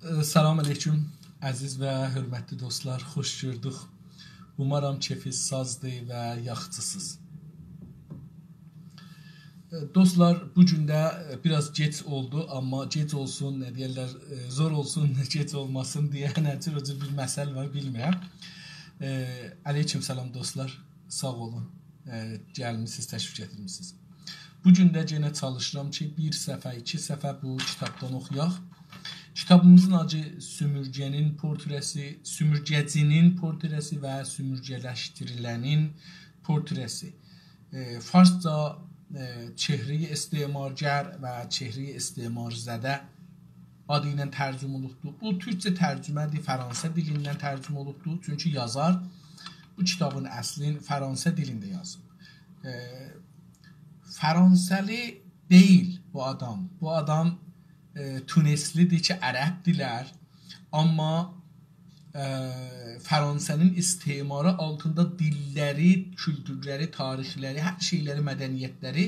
Salam aleyküm əziz və hörmətli dostlar, xoş gördük. Umarım keyfiniz sazdır və yaxşısınız. Dostlar, bu gün də biraz geç oldu, amma geç olsun, nə deyirlər, zor olsun, geç olmasın deyə necə bir məsəl var, bilmirəm. Aleyküm salam dostlar, sağ olun, gəlmişsiniz, təşrif gətirmişsiniz. Bu gün də yenə çalışıram ki, bir səfə, iki səfə bu kitabdan oxuyaq. Kitabımızın adı Sümürgənin portresi, Sümürgəcinin portresi və Sümürgələşdirilənin portresi. Farsca Çehre-i İstemargər və Çehre-i İstemarzadə adı ilə tərcüm olubdur. Bu türkcə tərcümədir, Fransa dilindən tərcüm olubdur. Çünki yazar bu kitabın əslini Fransa dilində yazıb. Fransalı deyil bu adam. Bu adam Tuneslidir ki, ərəbdilər, amma Fransa'nın istimarı altında dilləri, kültürləri, tarixləri, hər şeyləri, mədəniyyətləri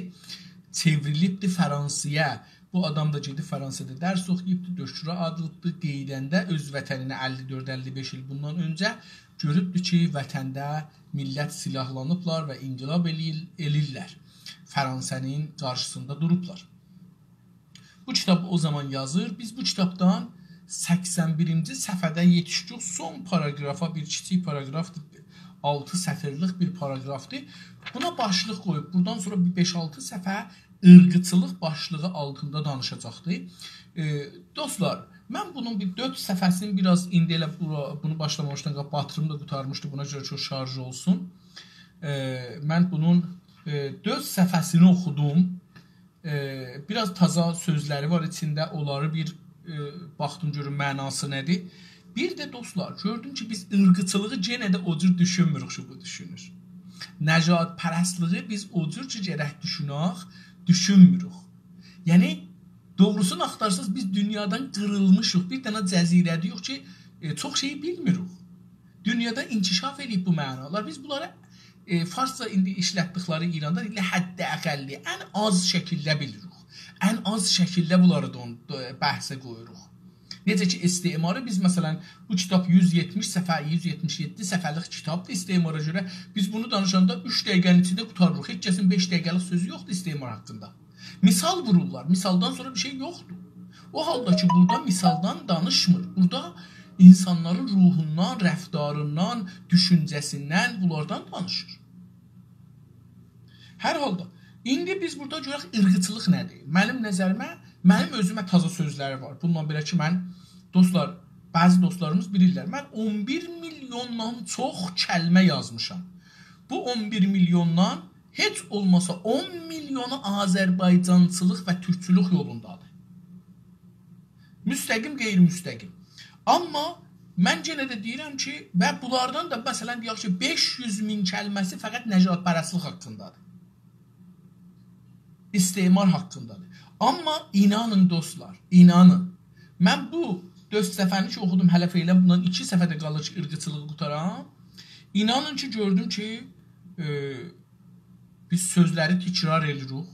çevrilibdir Fransaya. Bu adam da gedib Fransada dərs oxuyubdur, döşürə adlıbdır, qeydəndə öz vətəninə 54-55 il bundan öncə görübdür ki, vətəndə millət silahlanıblar və inqilab elirlər. Fransa'nın qarşısında durublar. Bu kitabı o zaman yazır. Biz bu kitabdan 81-ci səhifədə yetişdik. Son paragrafa, bir kiçik paragrafdır. 6 sətirlik bir paragrafdır. Buna başlıq qoyub, buradan sonra bir 5-6 səhifə ırqıçılıq başlığı altında danışacaqdır. Dostlar, mən bunun bir 4 səhifəsini biraz indi elə bunu başlamamışdan batırım da qutarmışdı. Buna görə çox şarj olsun. Mən bunun 4 səhifəsini oxudum. Biraz taza sözləri var içində, onları bir baxdım görüm mənası nədir. Bir də dostlar, gördüm ki, biz ırqıçılığı yenə də o cür düşünmürük ki, bu düşünür. Nəcad pərəstliyi biz o cür ki, gərək düşünmürük. Yəni, doğrusunu axtarsınız, biz dünyadan qırılmışıq. Bir dənə cəzirədi yox ki, çox şeyi bilmirik. Dünyada inkişaf edib bu mənalar. Biz bunları Farsca indi işlətdikləri İranda ilə həddə əqəlli, ən az şəkildə bilirik. Ən az şəkildə bunları da bəhsə qoyuruq. Necə ki, istimarı biz məsələn, bu kitab 170 səfə, 177 səfəlik kitabdır istimara görə. Biz bunu danışanda 3 dəqiqənin içində qutarırıq. Heç kəsin 5 dəqiqəlik sözü yoxdur istimar haqqında. Misal vururlar, misaldan sonra bir şey yoxdur. O halda ki, burada misaldan danışmır. Burada insanların ruhundan, rəftarından, düşüncəsindən, bunlardan danışır. Hər halda, indi biz burada görək ırqıçılıq nədir? Mənim nəzərimə, mənim özümə taza sözləri var. Bununla belə ki, mən, dostlar, bəzi dostlarımız bilirlər, mən 11 milyondan çox kəlmə yazmışam. Bu 11 milyondan heç olmasa 10 milyonu Azərbaycançılıq və türkçülük yolundadır. Müstəqim, qeyri-müstəqim. Amma mən yenə də deyirəm ki, və bunlardan da məsələn deyək ki, 500 min kəlməsi fəqət nəcadpərəstlik haqqındadır. İstimar haqqındadır. Amma inanın dostlar, inanın. Mən bu 4 səfəni ki, oxudum hələ feylə, bundan 2 səfədə qalır ki, ırqıçılığı qutaram. İnanın ki, gördüm ki, biz sözləri təkrar edirik,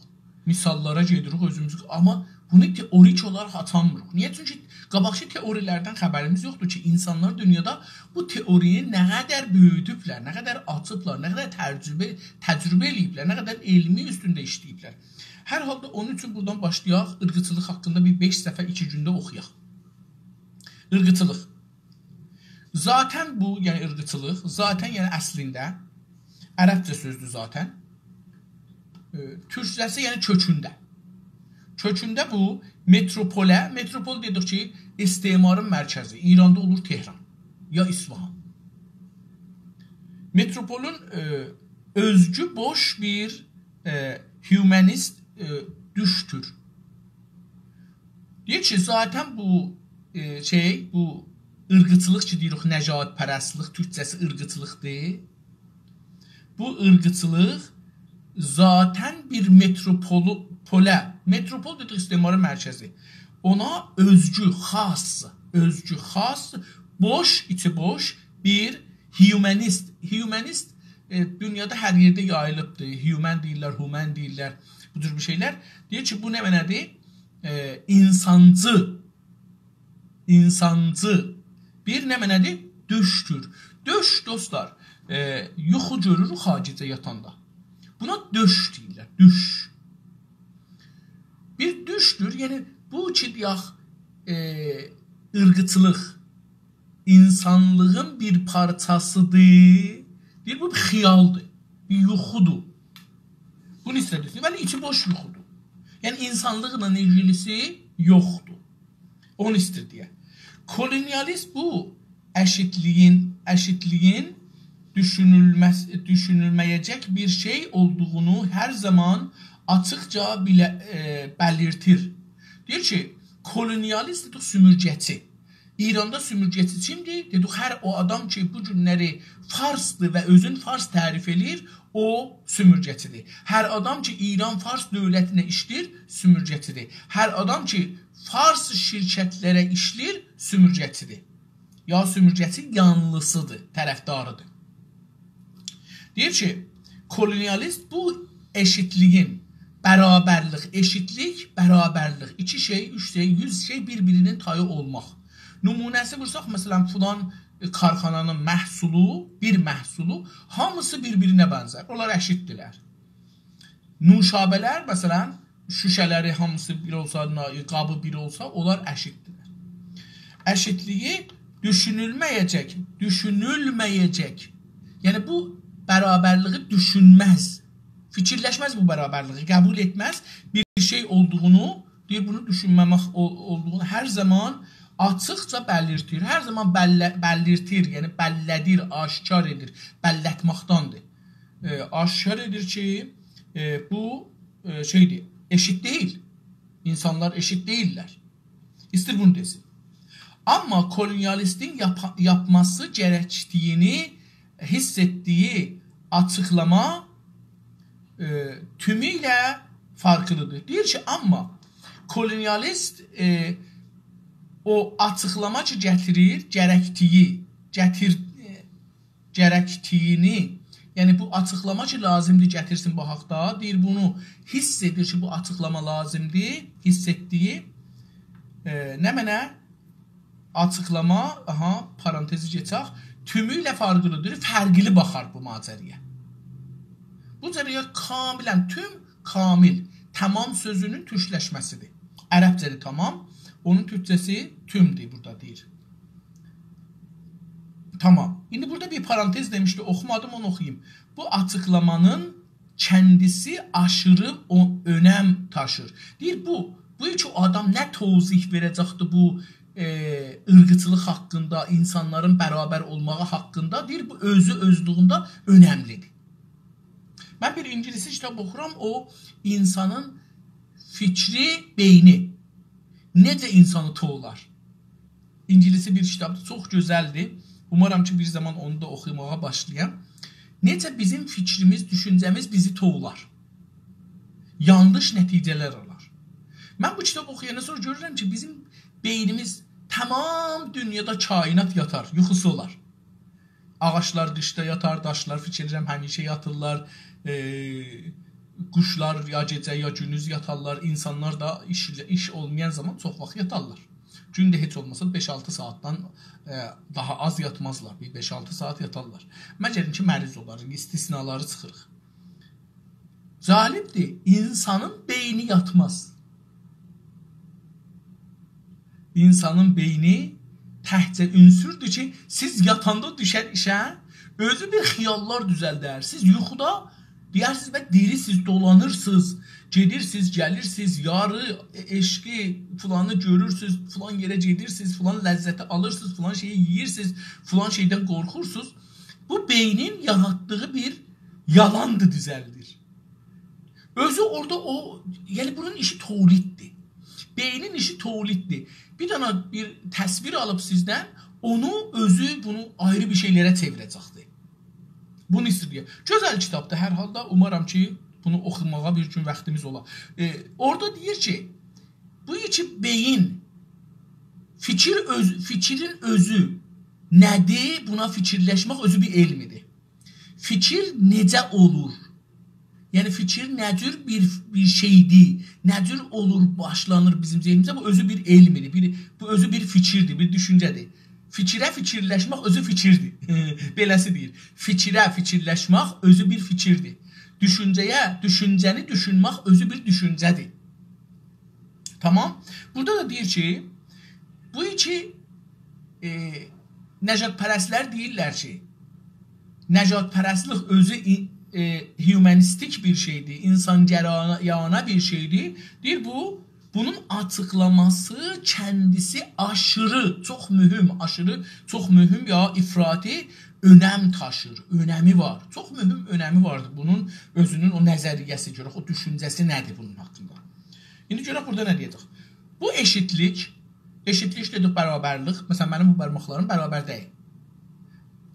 misallara gedirik özümüzü, amma bunu teorik olaraq atamırıq. Niyə? Çünki qabaqçı teorilərdən xəbərimiz yoxdur ki, insanlar dünyada bu teoriyi nə qədər böyüdüblər, nə qədər açıblar, nə qədər təcrübə eləyiblər, nə qədər elmi üstündə işləyiblər. Hər halda onun üçün buradan başlayaq, ırqıçılıq haqqında bir 5 səfə 2 gündə oxuyaq. Irqıçılıq. Zaten bu, yəni ırqıçılıq, zaten yəni əslində, ərəbcə sözdür zaten, türkcəsi yəni kökündə. Kökündə bu metropolə, metropol dedik ki, istimarın mərkəzi, İranda olur Tehran ya İsfahan. Metropolun özgü boş bir humanist düştür. Deyir ki, zaten bu bu ırqıçılıq ki, deyirik, nəcadpərəstlik, türkcəsi ırqıçılıqdır. Bu ırqıçılıq zaten bir metropol dedik istimarın mərkəzi. Ona özgü, xas, boş, içi boş bir humanist. Humanist dünyada hər yerdə yayılıbdır. Human deyirlər, human deyirlər, bu cür bir şeylər. Deyir ki, bu nə mənədir? İnsancı insancı bir nə mənədir? Düşdür. Döş dostlar, yuxu görürük xacicə yatanda. Buna döş deyirlər, düş. Bir düşdür, yəni bu ki deyək ırqıçılıq insanlığın bir parçasıdır. Deyir, bu bir xiyaldır, bir yuxudur. Bunu istədirsin, bəli, içi boş yuxudur. Yəni insanlıqla ilgilisi yoxdur. Onu istir deyə. Kolonialist bu eşitliğin düşünülməyəcək bir şey olduğunu hər zaman açıqca belirtir. Deyir ki, kolonialist dedik sümürgəçi. İranda sümürgəçi kimdir? Dedik, hər o adam ki, bu günləri Farsdır və özün Fars tərif edir, o sümürgəçidir. Hər adam ki, İran Fars dövlətinə işlir, sümürgəçidir. Hər adam ki, Fars şirkətlərə işlir, sümürgəçidir. Ya sümürgəçi yanlısıdır, tərəfdarıdır. Deyir ki, kolonialist bu eşitliğin, bərabərlik, eşitlik, bərabərlik, 2 şey, 3 şey, 100 şey bir-birinin tayı olmaq. Nümunəsi vursaq, məsələn, filan karxananın məhsulu, bir məhsulu, hamısı bir-birinə bənzər. Onlar əşitdirlər. Nuşabələr, məsələn, şüşələri hamısı bir olsa, qabı bir olsa, onlar əşitdirlər. Əşitliyi düşünülməyəcək. Yəni, bu bərabərliyi düşünməz. Fikirləşməz bu bərabərliyi, qəbul etməz. Bir şey olduğunu, deyir, bunu düşünməmək olduğunu hər zaman açıqca bəlirtir. Hər zaman bəlirtir, yəni bəllədir, aşkar edir. Bəllətmaqdandır. Aşkar edir ki, bu şeydir, eşit deyil. İnsanlar eşit deyirlər. İstir bunu desin. Amma kolonialistin yapması gərəkdiyini hiss etdiyi açıqlama tümüylə farklıdır. Deyir ki, amma kolonialist o açıqlama ki gətirir, gərəkdiyini, yəni bu açıqlama ki lazımdır gətirsin bu haqda, deyir bunu hiss edir ki bu açıqlama lazımdır, hiss etdiyi nə mənə açıqlama, parantezi geçək, tümüylə farklıdır, fərqli baxar bu macəriyə. Bu cəriyə kamilən, tüm, kamil, tamam sözünün türkləşməsidir. Ərəbcəli tamam, onun türkçəsi tümdür burada deyir. Tamam. İndi burada bir parantez demişdi, oxumadım, onu oxuyayım. Bu açıqlamanın kendisi aşırı önəm taşır. Deyir, bu iki adam nə tozih verəcəkdir bu ırqıçılıq haqqında, insanların bərabər olmağı haqqında, deyir, bu özlüğündə önəmlidir. Mən bir İngilisi kitab oxuram, o insanın fikri, beyni necə insanı toğlar. İngilisi bir kitabdır, çox gözəldir. Umarım ki bir zaman onu da oxuymağa başlayam. Necə bizim fikrimiz, düşüncəmiz bizi toğlar. Yanlış nəticələr alar. Mən bu kitabı oxuyandan sonra görürəm ki bizim beynimiz tamam dünyada kainat yatar, yuxusu olar. Ağaçlar qışda yatar, daşlar fikirlərim həmişə yatırlar, quşlar ya gecə ya gündüz yatarlar, insanlar da iş olmayan zaman çox vaxt yatarlar. Gündə heç olmasa 5-6 saatdan daha az yatmazlar, 5-6 saat yatarlar. Məgərin ki məriz olar, istisnaları çıxırıq. Zalibdir, insanın beyni yatmaz. İnsanın beyni təhcə ünsürdür ki, siz yatanda düşən işə özü bir xiyallar düzəldər. Siz yuxuda deyirsiniz və dirisiz, dolanırsınız, gedirsiniz, gəlirsiniz, yarı eşqi filanı görürsünüz, filan yerə gedirsiniz, filan ləzzəti alırsınız, filan şeyi yeyirsiniz, filan şeydən qorxursunuz. Bu beynin yaratdığı bir yalandır düzəldir. Özü orada o, yəni bunun işi toliddir. Beynin işi toliddir. Bir dana bir təsvir alıb sizdən, onu özü bunu ayrı bir şeylərə çevirəcəkdir. Bunu istəyir. Gözəl kitabdır hər halda. Umarım ki bunu oxumağa bir gün vaxtımız olar. Orada deyir ki, bu iki beyin fikrin özü nədir? Buna fikirləşmək özü bir elmidir. Fikir necə olur? Yəni fikir nə cür bir şeydir, nə cür olur, başlanır bizim zehnimizdə, bu özü bir elmdir, bu özü bir fikirdir, bir düşüncədir. Fikirə fikirləşmək özü fikirdir. Beləsi deyir. Fikirə fikirləşmək özü bir fikirdir. Düşüncəni düşünmək özü bir düşüncədir. Tamam. Burada da deyir ki, bu iki nəcatpərəstlər deyirlər ki, nəcatpərəstlik özü humanistik bir şeydir, insancərayana bir şeydir. Deyir bunun açıqlaması kendisi aşırı, çox mühüm ya ifrati önəm taşır, önəmi var. Çox mühüm önəmi vardır bunun özünün o nəzəriyyəsi görək, o düşüncəsi nədir bunun haqqında. İndi görək burada nə deyəcək? Bu eşitlik dedik bərabərlik. Məsələn, mənim bu barmaqlarım bərabər deyil.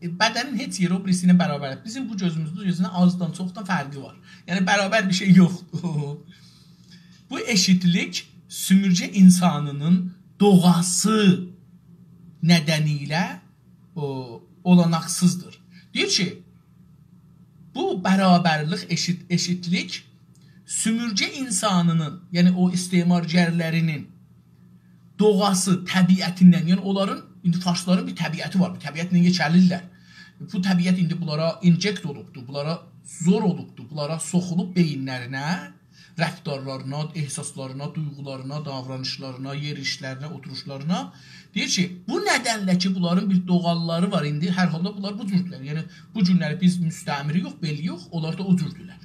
Bədənin heç yeri o birisi ilə bərabər. Bizim bu gözümüzün azdan çoxdan fərqi var. Yəni bərabər bir şey yoxdur. Bu eşitlik sümürcə insanının doğası nedeniyle olanaqsızdır. Deyir ki, bu bərabərlik, eşitlik sümürcə insanının, yəni o istemargərlərinin doğası, təbiətindən, yəni onların, indi farsların bir təbiəti var, bir təbiətlə geçərlirlər. Bu təbiət indi bunlara injekt olubdur, bunlara zor olubdur, bunlara soxulub beyinlərinə, rəftarlarına, ehsaslarına, duyğularına, davranışlarına, yerişlərinə, oturuşlarına. Deyir ki, bu nədənlə ki, bunların bir doğalları var indi, hər halda bunlar bu cürdülər. Yəni, bu günləri biz müstəmiri yox, belli yox, onlar da o cürdülər.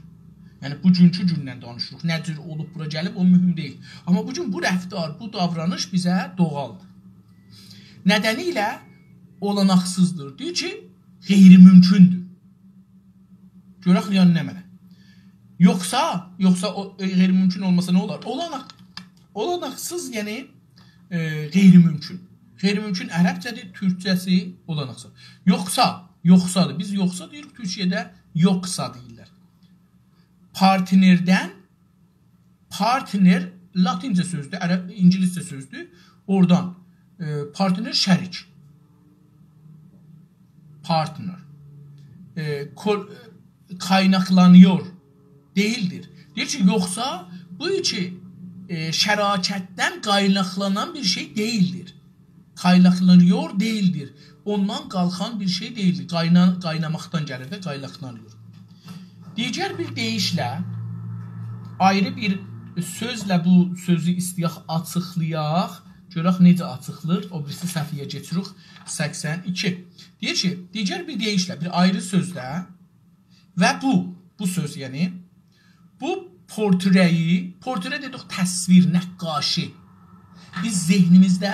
Yəni, bu günkü gündən danışırıq. Nə cür olub, bura gəlib, o mühüm deyil. Amma bu gün bu rəftar, bu davranış bizə doğaldır. Nədəni ilə olanaqsızdır. Deyir ki, qeyri-mümkündür. Görək, yəni nə mənə? Yoxsa o qeyri-mümkün olmasa nə olar? Olanaqsız, yəni qeyri-mümkün. Qeyri-mümkün ərəbcədir, türkcəsi olanaqsız. Yoxsadır. Biz yoxsa deyirik, Türkiyədə yoxsa deyirlər. Partner latincə sözdür, ingiliscə sözdür. Oradan partner şərik. Partner. Qaynaqlanıyor değildir. Deyir ki, yoxsa bu iki şərakətdən qaynaqlanan bir şey değildir. Qaynaqlanıyor değildir. Ondan qalxan bir şey değildir. Qaynamaqdan gəlir və qaynaqlanıyor. Digər bir deyişlə, ayrı bir sözlə bu sözü istəyək açıqlayaq. Görək necə açıqlır. O birisi səhvəyə geçirik. 82. Deyir ki, digər bir deyişlə, bir ayrı sözlə və bu söz yəni, bu portre dedik təsvir, nəqqaşi. Biz zehnimizdə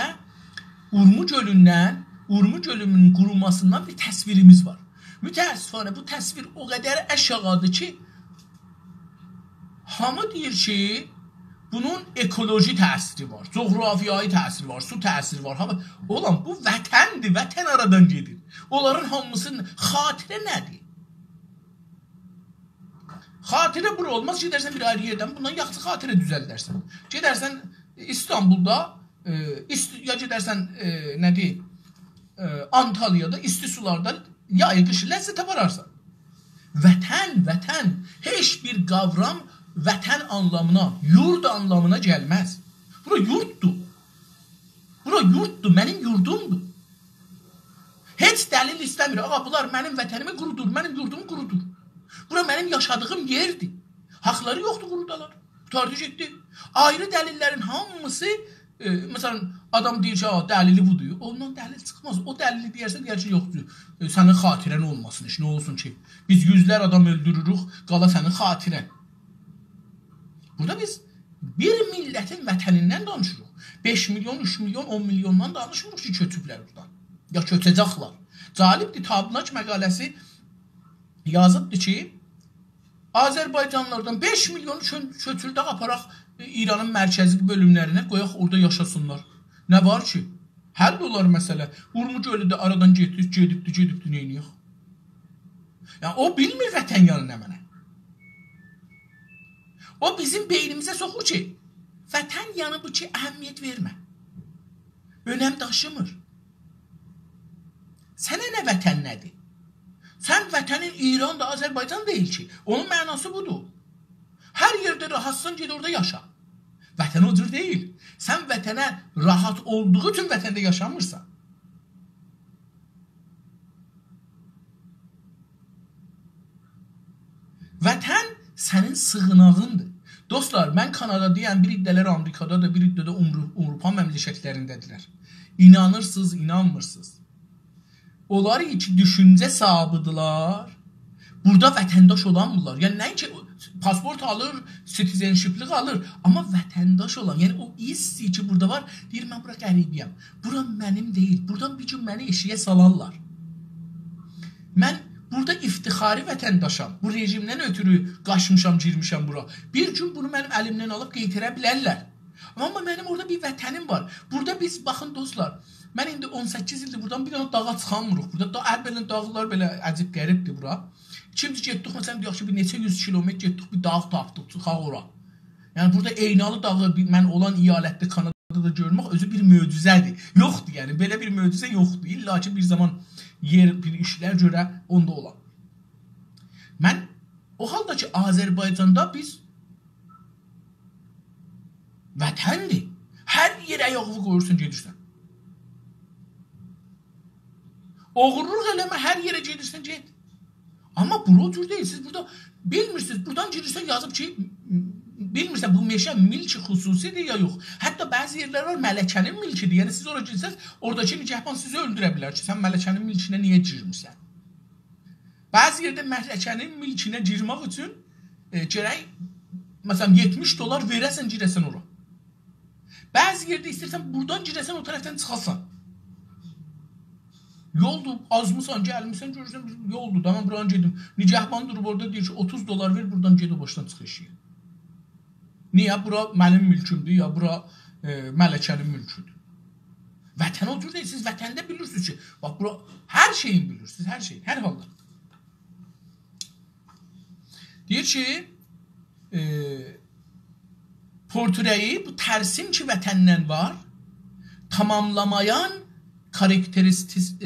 Urmu gölünün qurulmasından bir təsvirimiz var. Mütəəssifانə bu təsvir o qədər aşağıdır ki, hamı deyir ki, bunun ekoloji təsiri var, coğrafiyayı təsiri var, su təsiri var. Olan bu vətəndir, vətən aradan gedir. Onların hamısının xatirə nədir? Xatirə bura olmaz, gedərsən bir ayrı yerdən, bundan yaxşı xatirə düzəldərsən. Gedərsən İstanbulda, ya gedərsən nədir, Antalya'da, isti sularda yayı qışı ləzzət apararsan. Vətən, heç bir qavram vətən anlamına, yurd anlamına gəlməz. Bura yurtdur. Mənim yurdumdur. Heç dəlil istəmir. Ağa, bunlar mənim vətənimi qurudur, mənim yurdumu qurudur. Bura mənim yaşadığım yerdir. Haqları yoxdur qurudalar. Tutardı getdi. Ayrı dəlillərin hamısı, məsələn, adam deyir ki, dəlili budur. Ondan dəlil çıxmaz. O dəlili deyərsə, deyər ki, yoxdur. Sənin xatirən olmasın, nə olsun ki? Biz yüzlər adam öldürürük, qala sənin xatirən. Burada biz bir millətin vətənindən danışırıq. 5 milyon, 3 milyon, 10 milyondan danışmırıq ki, kötüblər buradan. Ya kötəcəklər. Calibdir, Tablaç məqaləsi yazıbdır ki, Azərbaycanlardan 5 milyon kötüldək aparaq İranın mərkəzi bölümlərinə qoyaq, orada yaşasınlar. Nə var ki? Həll olar məsələ. Urmu gölü də aradan gedibdi, neyniyək? Yəni, o bilmir vətən yanı nə mənə. O bizim beynimizə soxur ki, vətən yanı bu ki, əhəmiyyət vermə. Önəm daşımır. Sənə nə vətən nədir? Sən vətənin İran da Azərbaycan deyil ki. Onun mənası budur. Hər yerdə rahatsan, ged orada yaşa. Vətən o cür deyil. Sən vətənə rahat olduğu üçün vətəndə yaşamırsan. Vətən sənin sığınağındır. Dostlar, mən Kanadadayım, bir iddələr Amerikada da, bir iddədə Avropa məmləkətlərindədirlər. İnanırsınız, inanmırsınız. Onlar iki düşüncə sahibidirlər. Burada vətəndaş olanmırlar. Yəni nəinki pasport alır, citizenshiplik alır, amma vətəndaş olan, yəni o hissi ki burada var, deyir mən bura qəribiyəm. Bura mənim deyil. Buradan bir gün məni eşiyə salarlar. Mən burada iftixari vətəndaşam. Bu rejimdən ötürü qaçmışam, girmişəm bura. Bir gün bunu mənim əlimdən alıb qeytirə bilərlər. Amma mənim orada bir vətənim var. Burada biz, baxın dostlar, mən indi 18 ildir buradan bir dənə dağa çıxamırıq. Burada əlbələn dağlar belə əcib qəribdir bura. Şimdi getdik, məsələn, deyək ki, bir neçə 100 kilometr getdik, bir dağ tapdıq, çıxaq ora. Yəni burada Eynalı dağı mən olan iyalətdə Kanadada görmək özü bir möcüzədir. Yoxdur, yəni belə bir möcüzə yoxdur. İlla ki bir zaman yer, bir işlər görə onda olan. Mən o halda ki Azərbaycanda biz vətəndir. Hər yerə ayağını qoyursun, gedirsən. Oğurluq eləmə, hər yerə gedirsən, get. Amma bura cür deyil. Siz burada bilmirsiniz. Buradan girirsən yazıb ki, bilmirsən bu meşə milki xüsusidir ya yox. Hətta bəzi yerlər var mələkənin milkidir. Yəni siz oraya girsəz, oradakı nigahban sizi öldürə bilər ki, sən mələkənin milkinə niyə girmirsən? Bəzi yerdə mələkənin milkinə girmək üçün gərək məsələn $70 verəsən, girəsən ora. Bəzi yerdə istəyirsən buradan girəsən, o tərəfdən çıxasan. Yoldur, azmısan, gəlmişsən, görürsən, yoldur, da mən buradan gedim. Nigahban durub orada deyir ki, $30 ver, buradan gedib başdan çıx eşiyə. Niyə? Bura mənim mülkümdür, ya bura mələkənin mülküdür. Vətən o cür deyil, siz vətəndə bilirsiniz ki, bax, bura hər şeyin bilirsiniz, hər şeyin, hər halda. Deyir ki, portreyi bu tərsim ki vətəndən var, tamamlamayan karakteristiktir.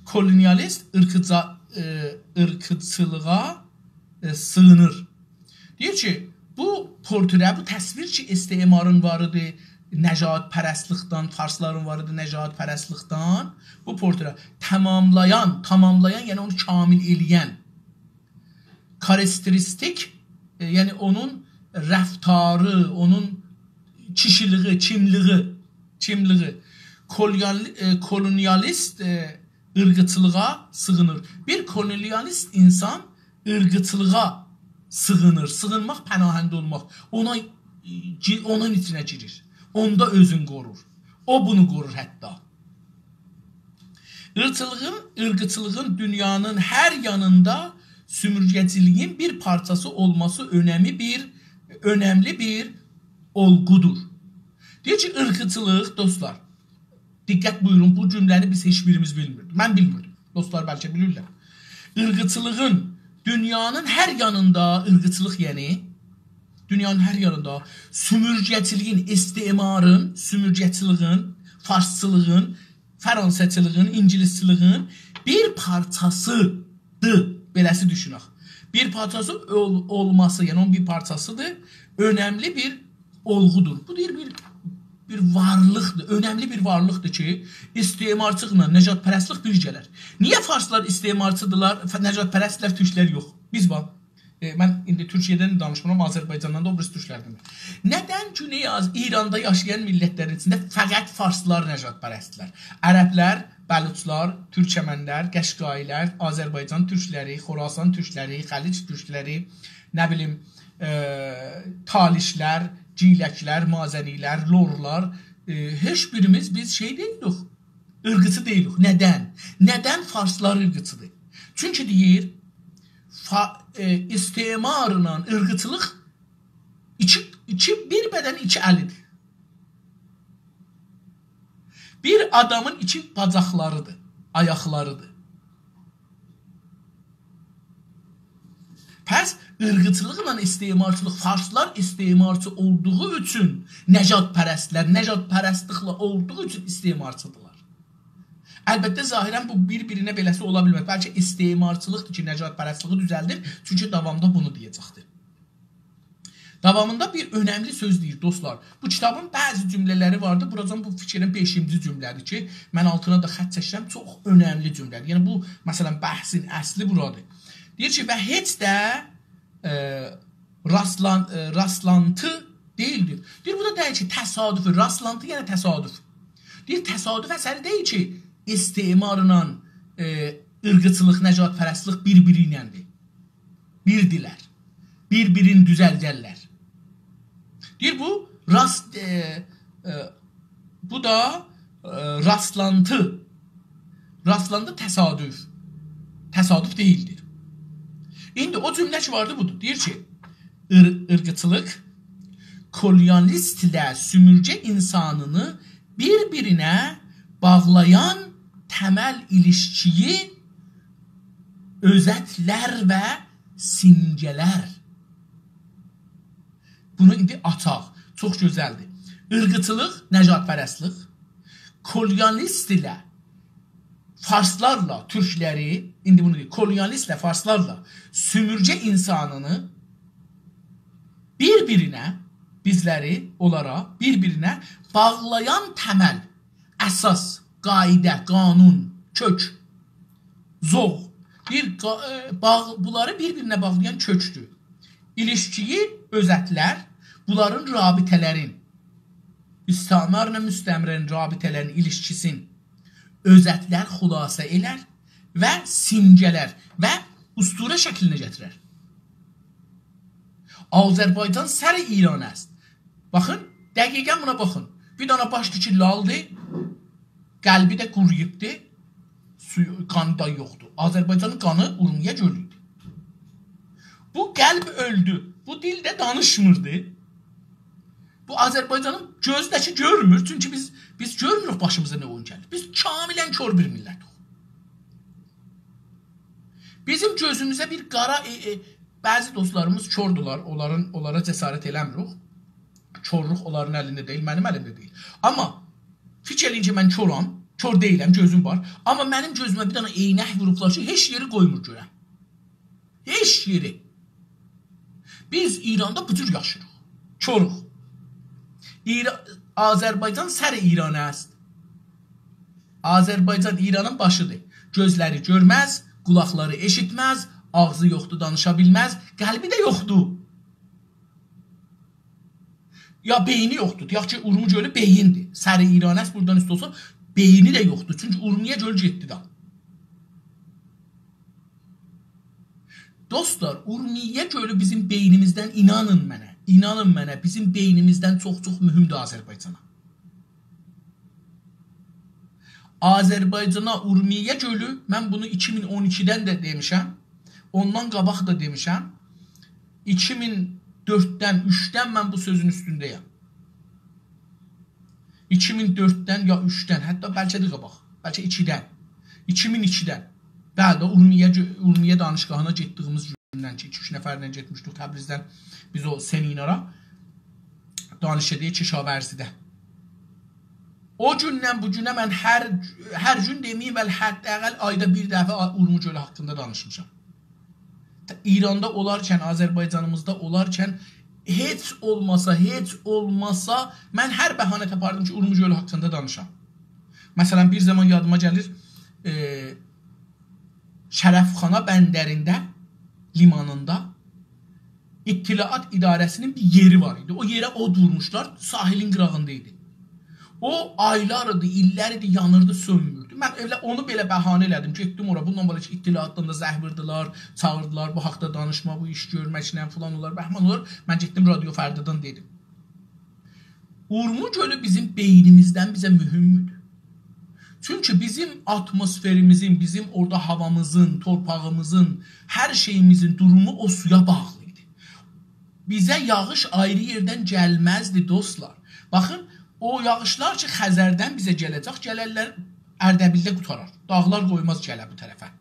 Kolonyalist ırkçılığa sığınır. Deyir ki, bu portre, bu təsvir ki istemarın varıdır, nəcadpərəstlikdən, farsların varıdır, nəcadpərəstlikdən, bu portre tamamlayan, yəni onu kamil eləyən, karakteristik, yəni onun rəftarı, onun kişiliği, kimliği, kolonyalist ırqıçılığa sığınır. Bir kolonyalist insan ırqıçılığa sığınır. Sığınmaq, pənahəndə olmaq. Onun içinə girir. Onda özün qorur. O bunu qorur hətta. Irqıçılığın dünyanın hər yanında sümürgəciliyin bir parçası olması önəmli bir olgudur. Deyir ki, ırqıçılıq, dostlar, diqqət buyurun, bu cümləni biz heç birimiz bilmirdik. Mən bilmirdim. Dostlar bəlkə bilirlər. Irqıçılığın dünyanın hər yanında, ırqıçılıq yəni, dünyanın hər yanında sümürgəciliyin, istemarın, sümürgəçiliğin, farsçılığın, fransızçılığın, ingilisçiliğin bir parçasıdır. Beləsi düşünək. Bir parçası olması, yəni onun bir parçasıdır, önəmli bir olğudur. Bu deyir bir varlıqdır, önəmli bir varlıqdır ki, istemarçılıqla nəcadpərəstlik düz gələr. Niyə farslar istemarçıdırlar, nəcadpərəstlər, türklər yox? Biz bax. Mən indi Türkiyədən danışmıram, Azərbaycandan da o birisi türklərdən. Nədən Güney İranda yaşayan millətlərin içində fəqət farslar nəcadpərəstlər? Ərəblər, Bəluçlar, Türkçəmənlər, Qəşqailər, Azərbaycan türkləri, Xorasan türkləri, Xəlic türkləri, nə bilim, Talişlər, Ciləklər, Mazənilər, Lorlar, heç birimiz biz şey deyilik, ırqıçı deyilik. Nədən? Nədən farslar ırqıçıdır? Çünki deyir, istemarla ırqıçılıq bir bədən iki əlidir. Bir adamın iki bacaqlarıdır, ayaqlarıdır. Pəs ırqçılıqla istemarçılıq, farslar istemarçı olduğu üçün nəcadpərəstlər, nəcadpərəstliklə olduğu üçün istemarçıdırlar. Əlbəttə zahirən bu bir-birinə beləsi ola bilməz. Bəlkə istemarçılıqdır ki, nəcadpərəstliyi düzəldir, çünki davamda bunu deyəcəkdir. Davamında bir önəmli söz deyir dostlar. Bu kitabın bəzi cümlələri vardı. Buradan bu fikrin 5-ci cümlədir ki, mən altına da xətt çəkirəm. Çox önəmli cümlədir. Yəni bu məsələn bəhsin əsli buradır. Deyir ki, və heç də rastlantı deyildir. Deyir, bu da deyir ki, təsadüfü, rastlantı yəni təsadüf. Deyir, təsadüf əsəri deyil ki, istemarla ırqçılıq, nəcadpərəstlik bir-biri iləndir. Birdirlər. Bir-birini düzəldərlər. Deyir, bu da rastlantı. Rastlantı təsadüf. Təsadüf deyildir. İndi o cümlə ki vardı budur. Deyir ki, ırqçılıq kolonialistlə sümürcə insanını bir-birinə bağlayan təməl ilişkiyi özətlər və simgələr. Bunu indi açaq. Çox gözəldir. Irqçılıq, nəcadpərəstlik, kolonialist ilə farslarla türkləri, indi bunu deyir, kolonialistlə farslarla sümürcə insanını bir-birinə, bizləri, onlara bir-birinə bağlayan təməl, əsas, qaidə, qanun, kök, zoğ, bunları bir-birinə bağlayan kökdür. İlişkiyi özətlər, bunların rabitələrin, istimarla müstəmrənin rabitələrin ilişkisin özətlər xülasə elər və simgələr və usturə şəklinə gətirər. Azərbaycan səri İran əst. Baxın, dəqiqən buna baxın. Bir dana başdır ki, laldır, qəlbi də quruyubdur, suyu, qanı da yoxdur. Azərbaycanın qanı Urmiya gölüdür. Bu qəlb öldü. Bu dildə danışmırdı. Bu Azərbaycanın gözdəki görmür. Çünki biz görmürük başımıza nə oyun gəlir. Biz kamilən kör bir millətik. Bizim gözümüzə bir qara... Bəzi dostlarımız kördülər. Onlara cəsarət eləmirik. Körlük onların əlində deyil, mənim əlimdə deyil. Amma fikir eləyin ki, mən köram. Kör deyiləm, gözüm var. Amma mənim gözümə bir dana eynək vurublar ki, heç yeri qoymur görəm. Heç yeri. Biz İranda bu cür yaşırıq. Körük. Azərbaycan səri İran əst. Azərbaycan İranın başıdır. Gözləri görməz, qulaqları eşitməz, ağzı yoxdur, danışa bilməz, qəlbi də yoxdur. Ya beyni yoxdur. Deyək ki, Urmu gölü beyindir. Səri İran əst buradan üstü olsa, beyni də yoxdur. Çünki Urmiya göl getdi da. Dostlar, Urmiya gölü bizim beynimizdən, inanın mənə, bizim beynimizdən çox-çox mühümdür Azərbaycana. Azərbaycana Urmiya gölü, mən bunu 2012-dən də demişəm, ondan qabaq da demişəm, 2004-dən, 3-dən mən bu sözün üstündəyəm. 2004-dən ya 3-dən, hətta bəlkə də qabaq, bəlkə 2-dən, 2002-dən. Bəli, Urmiya danışqahına getdiyimiz gündən ki, 2-3 nəfərlə getmişdik Təbrizdən biz o seminara danışıdıq Kişavərzidə. O gündən bu günə mən hər gün deməyim, hətta ayda bir dəfə Urmu gölü haqqında danışmışam. İranda olarkən, Azərbaycanımızda olarkən heç olmasa mən hər bəhanə tapardım ki, Urmu gölü haqqında danışam. Məsələn, bir zaman yadıma gəlir, Şərəfxana bəndərində, limanında İttilaat İdarəsinin bir yeri var idi. O yerə od vurmuşlar, sahilin qırağında idi. O aylarıdır, illəridir, yanırdı, sönmürdü. Mən onu belə bəhanə elədim, getdim ora, bundan belə ki, İttilaatdan da zəhvirdiler, çağırdılar, bu haqda danışma, bu iş görməklə falan olar, bəhman olar. Mən getdim Radio Fərdadan dedim. Urmu gölü bizim beynimizdən bizə mühümmüdür. Çünki bizim atmosferimizin, bizim orada havamızın, torpağımızın, hər şeyimizin durumu o suya bağlıydı. Bizə yağış ayrı yerdən gəlməzdi dostlar. Baxın, o yağışlar ki, Xəzərdən bizə gələcək, gələrlər Ərdəbildə qutarar. Dağlar qoymaz gələ bu tərəfə.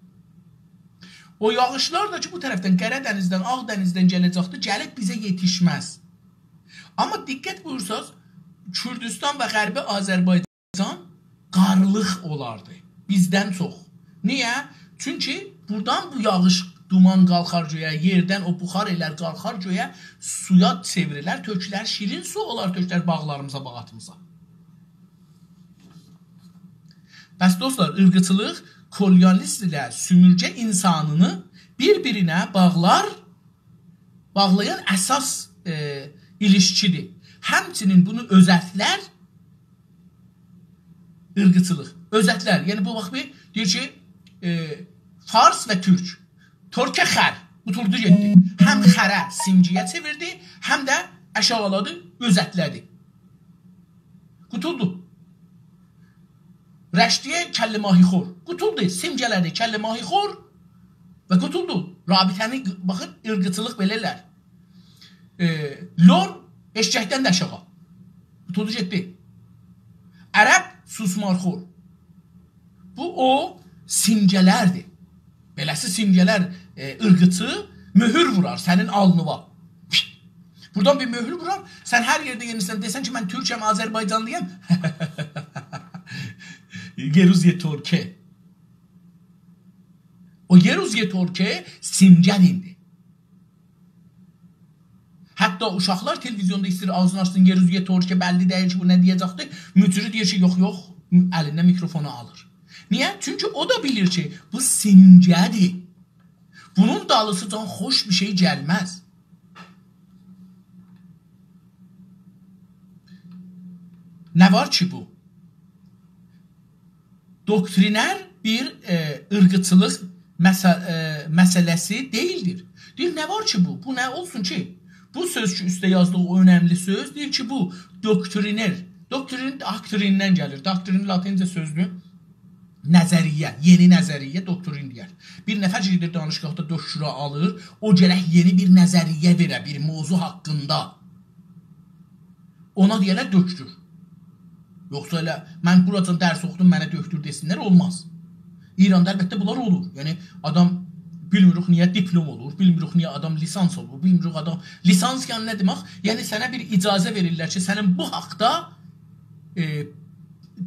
O yağışlar da ki bu tərəfdən Qaradənizdən, Ağdənizdən gələcəkdir, gəlib bizə yetişməz. Amma diqqət buyursaz, Kürdistan və Qərbi Azərbaycan qarlıq olardı bizdən çox. Niyə? Çünki buradan bu yağış, duman qalxar göyə, yerdən o buxar elər qalxar göyə, suya çevrilər, tökülər, şirin su olar tökülər bağlarımıza, bağatımıza. Bəs dostlar, ırqıçılıq kolonialist ilə sümürgə insanını bir-birinə bağlayan əsas ilişkidir. Həmçinin bunu özətlər ırqıçılıq. Özətlər, yəni bu vaxt deyir ki, Fars və Türk. Türkə xər, qutuldu getdi. Həm xərə simciyə çevirdi, həm də əşağaladı, özətlədi. Qutuldu. Rəşdiyə kəllə-mahixor. Qutuldu, simcələdi kəllə-mahixor və qutuldu. Rabitəni, baxın, ırqıçılıq belələr. Lor eşkəkdən də aşağı. Qutuldu getdi. Ərəb susmarxor. Bu o simcələrdir. Beləsi simcələr ırqıçı möhür vurar sənin alnıva. Buradan bir möhür vurar. Sən hər yerdə yenirsən, desən ki, mən Türkəm, Azərbaycanlıyam. Geruzye Torke. O Geruzye Torke simcə dindi. Hətta uşaqlar televizyonda istəyir ağzını açsın, Geruzye Torke bəlli deyir ki, bu nə deyəcəkdir. Mücrü deyir ki, yox, əlindən mikrofonu alır. Niyə? Çünki o da bilir ki, bu simcədir. Bunun dalısıcan xoş bir şey gəlməz. Nə var ki bu? Doktriner bir ırqıçılıq məsələsi deyildir. Deyir, nə var ki bu? Bu nə olsun ki? Bu söz ki, üstə yazdığı o önəmli söz, deyir ki, bu doktriner. Doktrin aktrindən gəlir. Doktrin latincə sözdür. Nəzəriyyə, yeni nəzəriyyə doktrin deyər. Bir nəfər gedir danışqaqda döşürə alır, o gərək yeni bir nəzəriyyə verə, bir mövzu haqqında. Ona deyərlər döktür. Yoxsa elə, mən buradan dərs oxudum, mənə döktür desinlər, olmaz. İranda əlbəttə bunlar olur. Yəni, adam bilmirik niyə diplom olur, bilmirik niyə adam lisans olur, bilmirik adam... Lisans yəni nə demək? Yəni, sənə bir icazə verirlər ki, sənin bu haqda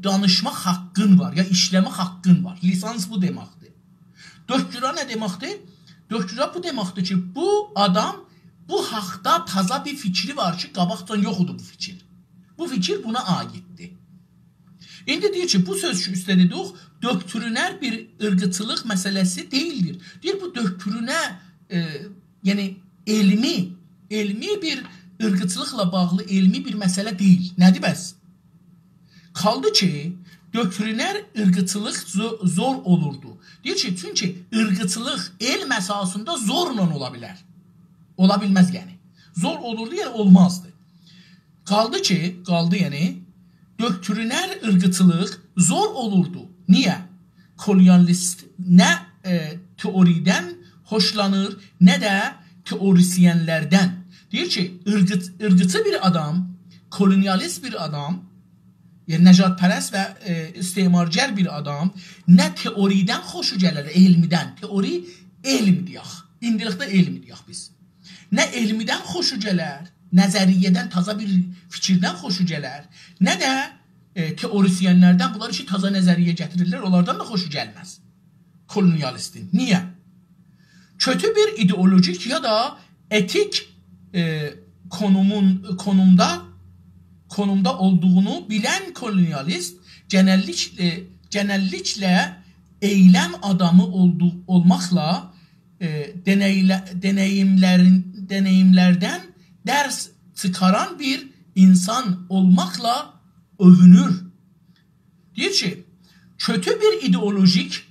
danışmaq haqqın var, ya işləmək haqqın var. Lisans bu deməkdir. Döktüra nə deməkdir? Döktüra bu deməkdir ki, bu adam bu haqda taza bir fikri var ki, qabaqdan yoxudur bu fikir. Bu fikir buna aiddir. İndi deyir ki, bu söz ki, üstə dedik, döktürünər bir ırqıçılıq məsələsi deyildir. Deyir, bu döktürünə, yəni elmi bir ırqıçılıqla bağlı elmi bir məsələ deyil. Nədir bəs? Kaldı ki, döktürünər ırqıçılıq zor olurdu. Deyir ki, çünki ırqıçılıq elm əsasında zorla ola bilər. Ola bilməz yəni. Zor olurdu, yəni olmazdı. Kaldı ki, yəni, döktürünər ırqıçılıq zor olurdu. Niyə? Kolonialist nə teoridən xoşlanır, nə də teorisyenlərdən. Deyir ki, ırqıçı bir adam, kolonialist bir adam, yəni nəcatpərəst və istemargər bir adam nə teoridən xoşu gələr, elmidən. Teori elm deyək. İndilikdə elm deyək biz. Nə elmidən xoşu gələr, nəzəriyyədən, taza bir fikirdən xoşu gələr, nə də teorisyenlərdən, bunlar ki, taza nəzəriyyə gətirirlər, onlardan da xoşu gəlməz. Kolonialistin. Niyə? Kötü bir ideolojik ya da etik konumda olduğunu bilən kolonialist genelliklə eyləm adamı olmaqla deneyimlərdən dərs çıkaran bir insan olmakla övünür. Deyir ki, kötü bir ideolojik,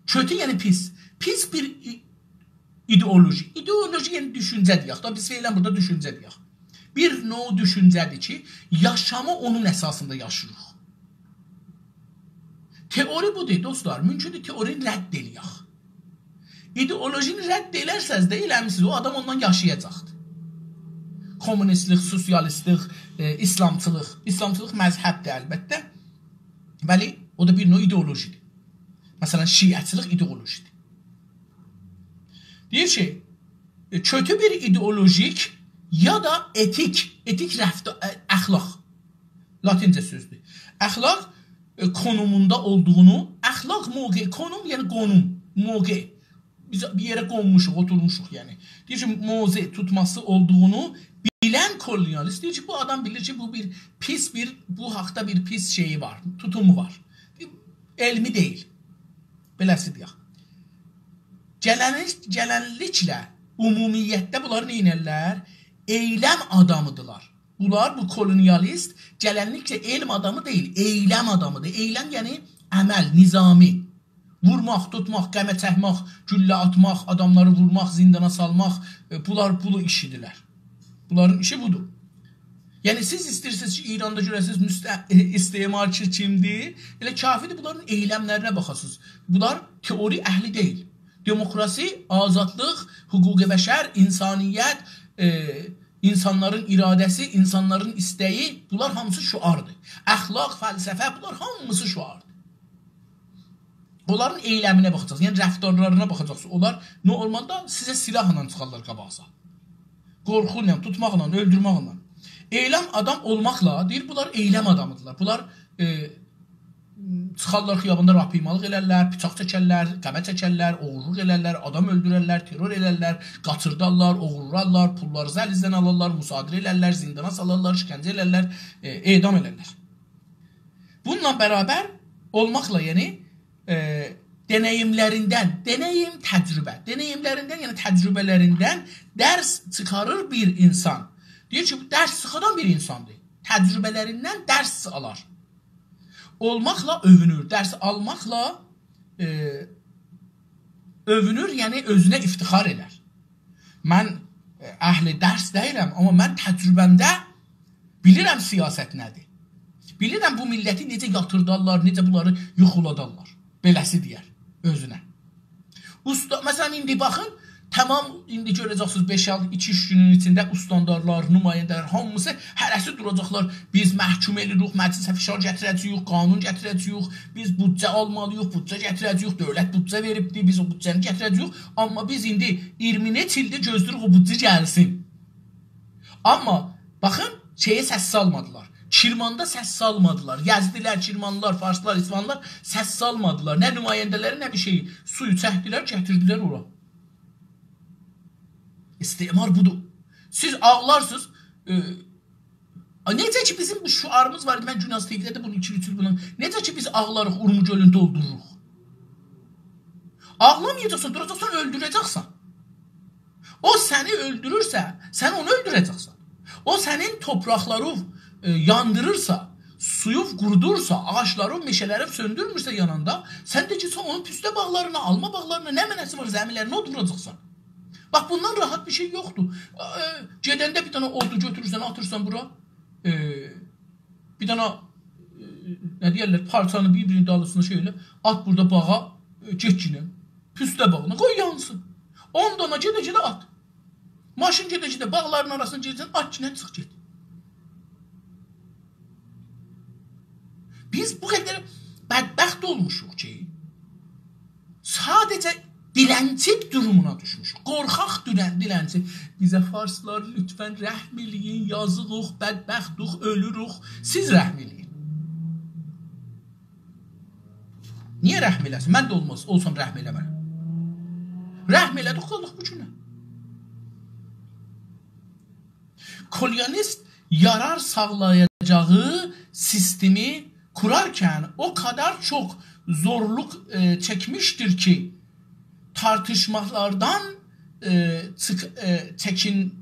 kötü yani pis bir ideoloji. İdeoloji yani düşünce deyək. Da biz feylən burada düşünce deyək. Bir növ düşüncədir ki, yaşamı onun əsasında yaşayırıq. Teori budur dostlar. Mümkündür teorini rədd eləyək. İdeolojini rədd elərsəz də eləmişsiniz, o adam ondan yaşayacaqdır. Komünistlik, sosialistlik, İslamçılıq. İslamçılıq məzhəbdir əlbəttə. Bəli, o da bir növ ideolojidir. Məsələn, şiəçilik ideolojidir. Deyir ki, kötü bir ideolojik ya da etik rəftar, əxlaq, latincə sözdür. Əxlaq konumunda olduğunu, əxlaq mövqe, konum yəni qonum, mövqe. Biz bir yerə qonmuşuq, oturmuşuq yəni. Deyir ki, mövqe tutması olduğunu bilən kolonialist deyir ki, bu adam bilir ki, bu haqda bir pis şeyi var, tutumu var. Elmi deyil. Beləsi deyək. Gələnliklə ümumiyyətdə bunlar neynərlər? Eyləm adamıdırlar. Bunlar, bu kolonialist gələnliklə elm adamı deyil, eyləm adamıdır. Eyləm yəni əməl, nizami. Vurmaq, tutmaq, qəmə çəkmək, güllə atmaq, adamları vurmaq, zindana salmaq, bunlar pulu işidirlər. Bunların işi budur. Yəni siz istəyirsiniz ki, İranda görəsiniz istemarçı kimdir? Elə kafidir bunların eyləmlərinə baxasınız. Bunlar teori əhli deyil. Demokrasi, azadlıq, hüquq-i bəşər, insaniyyət, insanların iradəsi, insanların istəyi, bunlar hamısı şüardır. Əxlaq, fəlsəfə, bunlar hamısı şüardır. Onların eyləminə baxacaqsınız, yəni rəftarlarına baxacaqsınız. Onlar nə olmalıda sizə silahla çıxarlar qabaqsa. Qorxuyla, tutmaqla, öldürməklə. Eyləm adam olmaqla, deyir, bunlar eyləm adamıdırlar. Bunlar çıxarlar xiyabında rapimalıq elərlər, bıçaq çəkərlər, qəmə çəkərlər, oğurluq elərlər, adam öldürərlər, terror elərlər, qaçırdarlar, oğurlarlar, pulları zəlizdən alırlar, müsadirə elərlər, zindana salarlar, şikəncə elərlər, edam elərlər. Bununla bərabər olmaqla, yəni deneyimlərindən, deneyim təcrübə, deneyimlərindən, yəni təcrübələrindən dərs çıxarır bir insan. Deyir ki, dərs çıxaran bir insandır. Təcrübələrindən dərs alar. Olmaqla övünür, dərs almaqla övünür, yəni özünə iftixar elər. Mən əhli dərs deyirəm, amma mən təcrübəmdə bilirəm siyasət nədir. Bilirəm bu milləti necə yatırdarlar, necə bunları yuxuladarlar. Beləsi deyər özünə. Usta, məsələn, indi baxın, tamam, indi görəcəksiniz 5-2-3 günün içində ustandarlar, nümayəndələr, hamısı hərəsi duracaqlar. Biz məhkum edirik, məclisə fişar gətirəcəyik, qanun gətirəcəyik, biz büdcə almalıyıq, büdcə gətirəcəyik, dövlət büdcə veribdir, biz o büdcəni gətirəcəyik. Amma biz indi 20 neç ildir gözləyirik o büdcə gəlsin. Amma baxın, şeyə səs salmadılar. Kirmanda səs salmadılar. Yazdılar, Kirmanlılar, Farslar, İsvanlılar səs salmadılar. Nə nümayəndələri, nə bir şeyi. Suyu çəkdilər, gətirdilər ora. İstimar budur. Siz ağlarsınız. Necə ki bizim bu şuarımız var idi. Mən Günastikdə də bunu 2-3 il bunun. Necə ki biz ağlarıq, Urmu gölündə doldururuq. Ağlamayacaqsan, duracaqsan, öldürəcəksən. O səni öldürürsə, sən onu öldürəcəksən. O sənin topraqları yandırırsa, suyu qurudursa, ağaçları, meşələri söndürmürsə yanında, sən də ki, onun püstə bağlarına, alma bağlarına, nə mənəsi var, zəmilərinə oturacaqsan. Bax, bundan rahat bir şey yoxdur. Gedəndə bir dənə ordu götürürsən, atırsan bura, bir dənə, nə deyərlər, parçanı bir-birinin dalısını şeylə, at burada bağa, getkinə, püstə bağına, qoy yansın. 10 dana gedə-gedə at. Maşın gedə-gedə bağların arasını gedirsən, at kinə çıx get. Biz bu qədər bədbəxt olmuşuq ki, sadəcə dilənçik durumuna düşmüşük. Qorxaq dilənçi. Bizə farslar lütfən rəhm eləyin, yazığıq, bədbəxtıq, ölürük. Siz rəhm eləyin. Niyə rəhm eləsin? Mən də olsam rəhm eləmərəm. Rəhm elədik, qaldıq bu günə. Kolonist yarar sağlayacağı sistemi kurarken o kadar çok zorluk çekmiştir ki tartışmalardan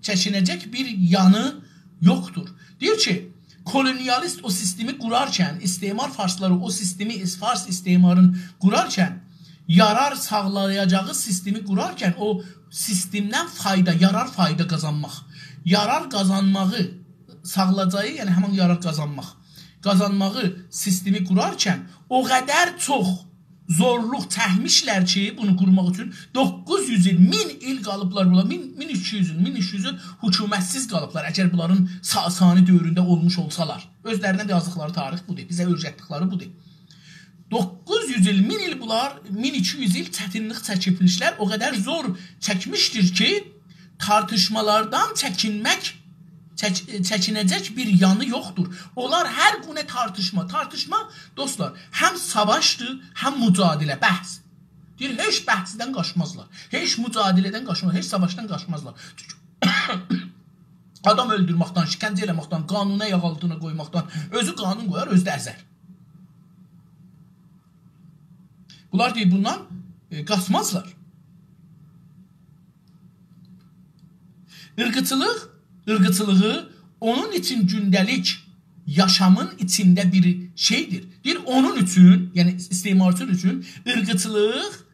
çekinecek bir yanı yoktur. Diyor ki kolonyalist o sistemi kurarken, istimar Farsları o sistemi Fars istimarın kurarken, yarar sağlayacağı sistemi kurarken o sistemden yarar fayda kazanmak. Yarar kazanmağı sağlayacağı, yani hemen yarar kazanmağı sistemi kurarken o kadar çok zorluq çəkmişlər ki, bunu qurmaq üçün 900 il, 1000 il qalıblar bunlar, 1300 il, 1300 il hökumətsiz qalıblar, əgər bunların Sasani dövründə olmuş olsalar. Özlərinə də yazdıqları tarix budur, bizə öyrətdikləri budur. 900 il, 1000 il bunlar, 1200 il çətinlik çəkibmişlər. O qədər zor çəkmişdir ki, tartışmalardan çəkinəcək bir yanı yoxdur. Onlar hər günə tartışma. Tartışma, dostlar, həm savaşdır, həm mücadilə, bəhs. Deyir, heç bəhsdən qaçmazlar. Heç mücadilədən qaçmazlar, heç savaşdan qaçmazlar. Adam öldürməkdən, şikəncə eləməkdən, qanuna ayaq altına qoymaqdan, özü qanun qoyar, özü də əzər. Bunlar deyir, bundan qaçmazlar. Irqıçılığı onun için gündəlik yaşamın içində bir şeydir. Deyir, onun üçün, yəni istemarçı üçün ırqıçılıq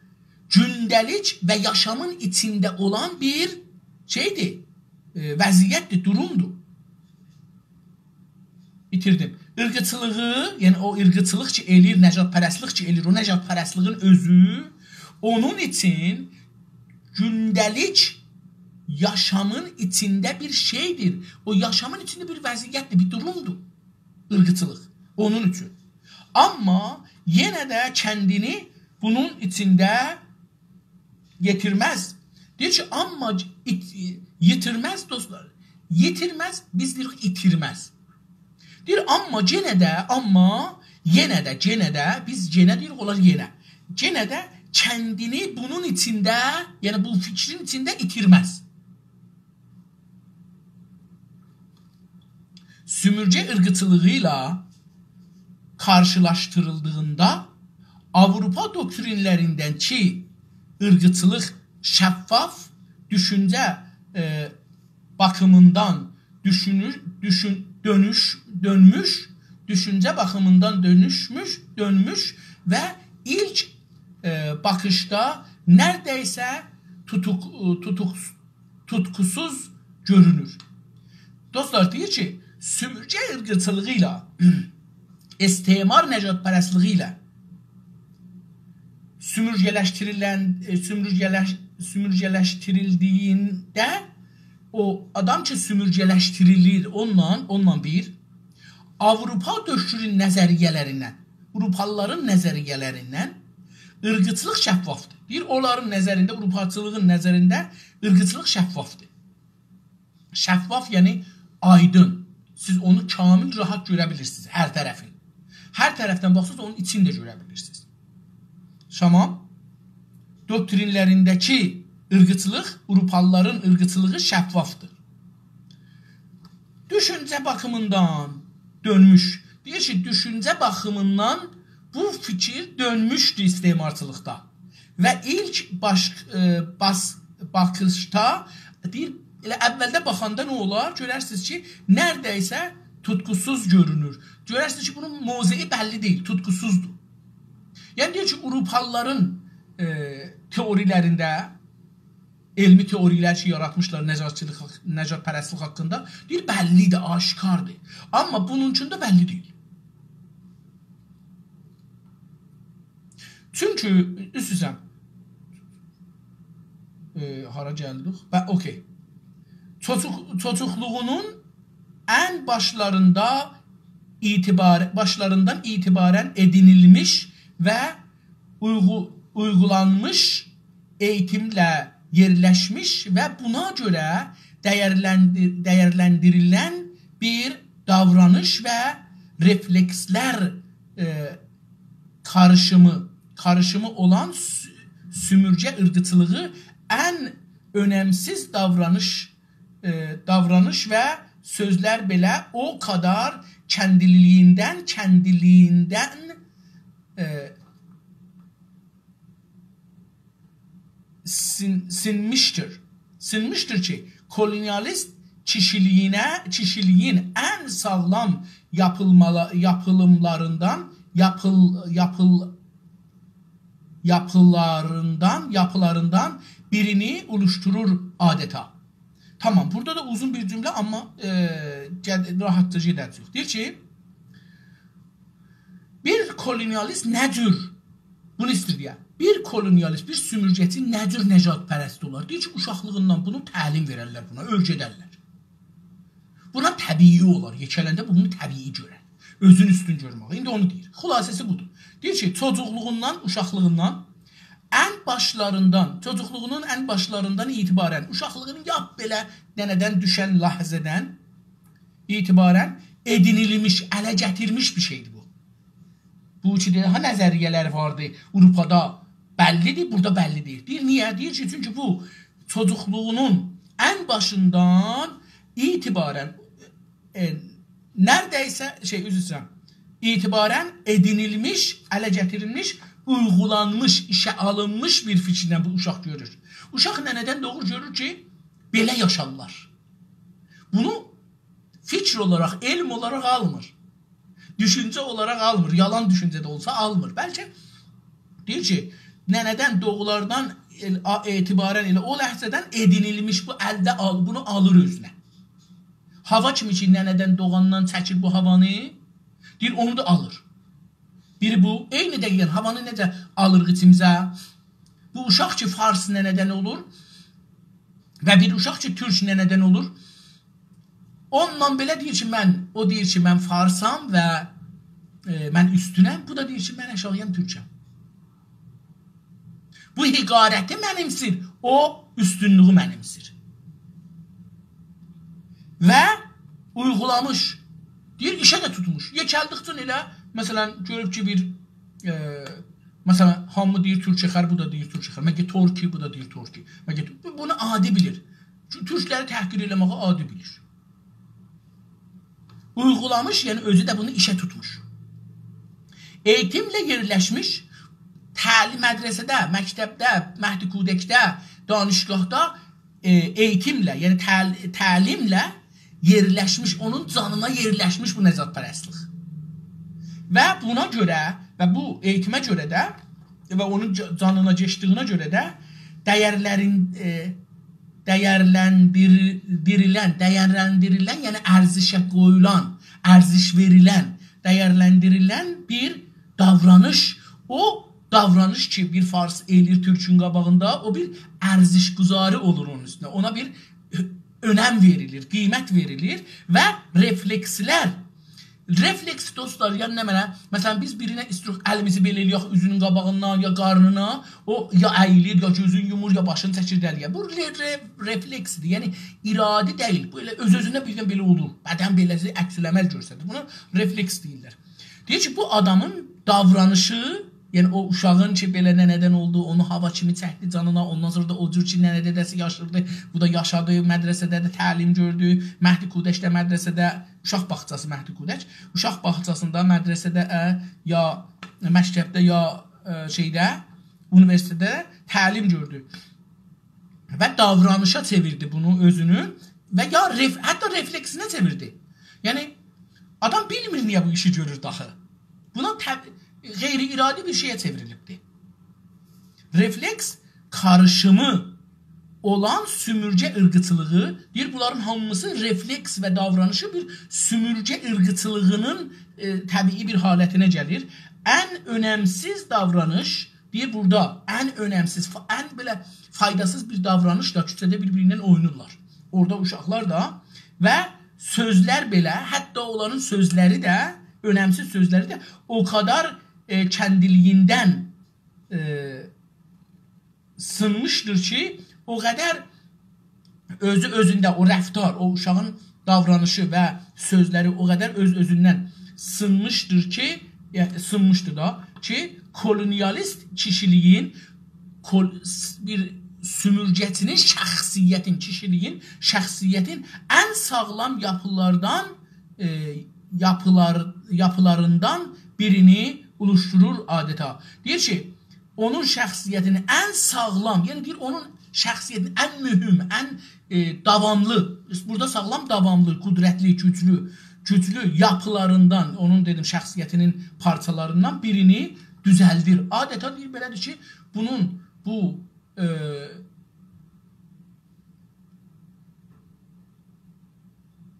gündəlik və yaşamın içində olan bir şeydir, vəziyyətdir, durumdur. Bitirdim. Irqıçılığı, yəni o ırqıçılıq ki eləyir, nəcatpərəstlik ki eləyir, o nəcatpərəstliğin özü onun için gündəlik yaşamın içində bir şeydir. O yaşamın içində bir vəziyyətdir, bir durumdur. Irqıçılıq. Onun üçün. Amma yenə də kəndini bunun içində yetirməz. Deyir ki, amma yitirməz dostlar. Yitirməz, biz deyirik itirməz. Deyir, amma yenə də, biz yenə deyirik, onlar yenə. Yenə də kəndini bunun içində, yəni bu fikrin içində itirməz. Sümürcə ırqıçılığıyla karşılaştırıldığında Avrupa doktrinlərindən ki, ırqıçılıq şəffaf düşüncə bakımından dönmüş, düşüncə baxımından dönmüş və ilk bakışda neredeyse tutkusuz görünür. Dostlar deyir ki, sümürcə ırqıçılığıyla, istemar nəcatpərəstliği ilə sümürcələşdirildiyində o adam ki sümürcələşdirilir onunla bir Avrupa döşürün nəzəriyyələrindən, Avrupalıların nəzəriyyələrindən ırqıçılıq şəffafdır. Bir onların nəzərində, Avrupaçılığın nəzərində ırqıçılıq şəffafdır. Şəffaf yəni aydın. Siz onu kamil rahat görə bilirsiniz hər tərəfin. Hər tərəfdən baxsınız onun içini də görə bilirsiniz. Tamam. Doktrinlərindəki ırqıçılıq, Avrupalıların ırqıçılığı şəffafdır. Düşüncə baxımından dönmüş. Deyir ki, düşüncə baxımından bu fikir dönmüşdür istemarçılıqda. Və ilk baxışda deyir, elə əvvəldə baxanda nə olar? Görərsiniz ki, neredeyse tutkusuz görünür. Görərsiniz ki, bunun mövzei bəlli deyil, tutkusuzdur. Yəni deyir ki, Avrupalıların teorilərində, elmi teorilər ki, yaratmışlar nəcatpərəstlik haqqında, deyir, bəllidir, aşikardır. Amma bununkunda bəlli deyil. Çünki, üstüsəm, hara gəldik? Okey. Çocuqluğunun ən başlarından itibaren edinilmiş və uygulanmış eğitimlə yerləşmiş və buna görə dəyərləndirilən bir davranış və reflekslər karışımı olan sümürcə ırqıçılığı ən önemsiz davranış və sözlər belə o kadar kendiliğinden sinmiştir. Sinmiştir ki kolonyalist kişiliğin en sağlam yapılarından birini oluşturur adeta. Tamam, burada da uzun bir cümle ama rahatça gedəcək. Deyir ki, bir kolonyalist nədir? Bunu istəyir deyə. Bir kolonyalist, bir sümürgəçi nədir nəcatpərəst olar? Deyir ki, uşaqlığından bunu təlim verərlər buna, öyrədərlər. Buna təbii olar, yekələndə bunu təbii görər. özünü üstün görmək. İndi onu deyir. Xülasəsi budur. Deyir ki, çocuqluğundan, uşaqlığından çocuqluğunun ən başlarından itibarən, uşaqlığının ya belə nənədən düşən lahzədən itibarən edinilmiş, ələ gətirmiş bir şeydir bu. Bu ki, daha nəzəriyyələr vardı. Avropada bəllidir, burada bəlli deyil. Deyir, niyə? Deyir ki, çünki bu çocuqluğunun ən başından itibarən nərdəysə, itibarən edinilmiş, ələ gətirilmiş, uyğulanmış, işə alınmış bir fikirlə bu uşaq görür. Uşaq nənədən doğur görür ki, belə yaşarlar. Bunu fikir olaraq, elm olaraq almır. Düşüncə olaraq almır. Yalan düşüncə də olsa almır. Bəlkə deyir ki, nənədən doğulardan etibarən elə o ləhzədən edinilmiş bu əldə bunu alır özünə. Hava kimi ki, nənədən doğandan çəkir bu havanı, deyir, onu da alır. Biri bu, eyni dəqiqən havanı necə alır içimizə? Bu uşaq ki, fars nənədən olur və bir uşaq ki, türk nənədən olur. Ondan belə deyir ki, o deyir ki, mən farsam və mən üstünəm. Bu da deyir ki, mən aşağıyam, türkəm. Bu hiqarəti mənimsir, o üstünlüğü mənimsir. Və uygulamış, deyir, işə də tutmuş. Yekəldiqcən elə, məsələn, görüb ki, məsələn, hamı deyir türkəxər, bu da deyir türkəxər. Məgə torki, bu da deyir torki. Bunu adi bilir. Türkləri təhqir eləməyi adi bilir. Uygulamış, yəni özü də bunu işə tutmuş. Eğitimlə yerləşmiş, təlim mədrəsədə, məktəbdə, məhdikudəkdə, danışqahda eğitimlə, yəni təlimlə yerləşmiş, onun canına yerləşmiş bu nəzatpərəstlik. Və buna görə, və bu eğitimə görə də, və onun canına geçdiyinə görə də dəyərləndirilən, yəni ərzişə qoyulan, ərziş verilən, dəyərləndirilən bir davranış, o davranış ki, bir fars eləyir türkün qabağında, o bir ərziş quzarı olur onun üstünə. Ona bir önəm verilir, qiymət verilir və reflekslər. Refleks dostlar, yəni nə mənə? Məsələn, biz birinə istirik əlimizi belə eləyək üzünün qabağından, ya qarnına, o ya əyilir, ya gözün yumur, ya başını çəkir dəliyə. Bu refleksdir, yəni iradi deyil. Bu elə öz-özünə birdən belə olur. Bədən beləsi əksüləməl görsədir. Buna refleks deyirlər. Deyir ki, bu adamın davranışı, yəni o uşağın ki, belə nənədən oldu, onu hava kimi çəkdi canına, ondan sonra da o cür ki, nənə dədəsi yaşırdı, bu da yaşadı, mədrəsədə də təlim gördü, Məhdikudəkdə mədrəsədə, uşaq bağçası Məhdikudək, uşaq bağçasında, mədrəsədə, ya məktəbdə, ya universitetdə təlim gördü. Və davranışa çevirdi bunu özünü və ya hətta refleksinə çevirdi. Yəni, adam bilmir niyə bu işi görür daxı. Buna qeyri-iradi bir şeyə çevrilibdir. Refleks karışımı olan sümürcə ırqıçılığı, deyir, bunların hamısı refleks və davranışı bir sümürcə ırqıçılığının təbii bir halətinə gəlir. Ən önəmsiz davranış, deyir, burada ən önəmsiz, ən belə faydasız bir davranışla küçədə bir-birindən oynurlar. Orada uşaqlar da və sözlər belə, hətta onların sözləri də, önəmsiz sözləri də o kadar kəndiliyindən sınmışdır ki, o qədər özü-özündə o rəftar, o uşağın davranışı və sözləri o qədər öz-özündən sınmışdır ki, sınmışdır da ki, kolonialist kişiliyin, bir sümürgətinin şəxsiyyətin, kişiliyin, şəxsiyyətin ən sağlam yapılarından birini oluşturur adeta. Deyir ki, onun şəxsiyyətini ən sağlam, yəni deyir, onun şəxsiyyətini ən mühüm, ən davamlı, burada sağlam davamlı, qudrətli, güclü yapılarından, onun dedim şəxsiyyətinin parçalarından birini düzəldir. Adeta deyir, belədir ki, bunun bu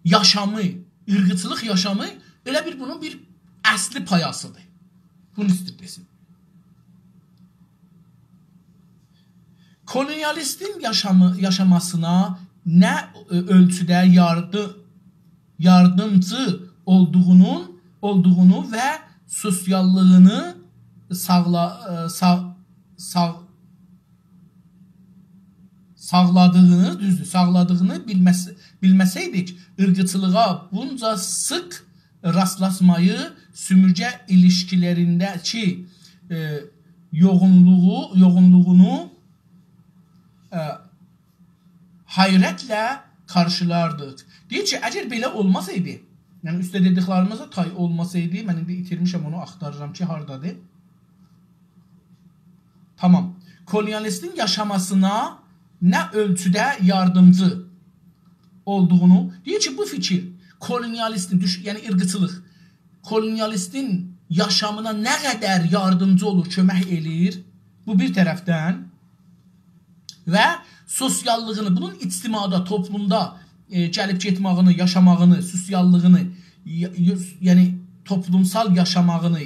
yaşamı, ırqıçılıq yaşamı elə bir bunun bir əsli payasıdır. Bunu istəyir desin. Kolonialistin yaşamasına nə ölçüdə yardımcı olduğunun olduğunu və sosiallığını sağladığını bilməsəydik, ırqçılığa bunca sıx rastlaşmayı sümürcə ilişkilərindəki yoğunluğunu hayrətlə karşılardıq. Deyir ki, əgər belə olmasaydı, yəni üstə dediklərimizə tay olmasaydı, mən indi itirmişəm, onu axtarıram ki, hardadır. Tamam. Kolonialistin yaşamasına nə ölçüdə yardımcı olduğunu, deyir ki, bu fikir kolonialistin, yəni ırqçılıq, kolonialistin yaşamına nə qədər yardımcı olur, kömək eləyir, bu bir tərəfdən və sosiallığını, bunun ictimada, toplumda gəlib getmağını, yaşamağını, sosiallığını, yəni toplumsal yaşamağını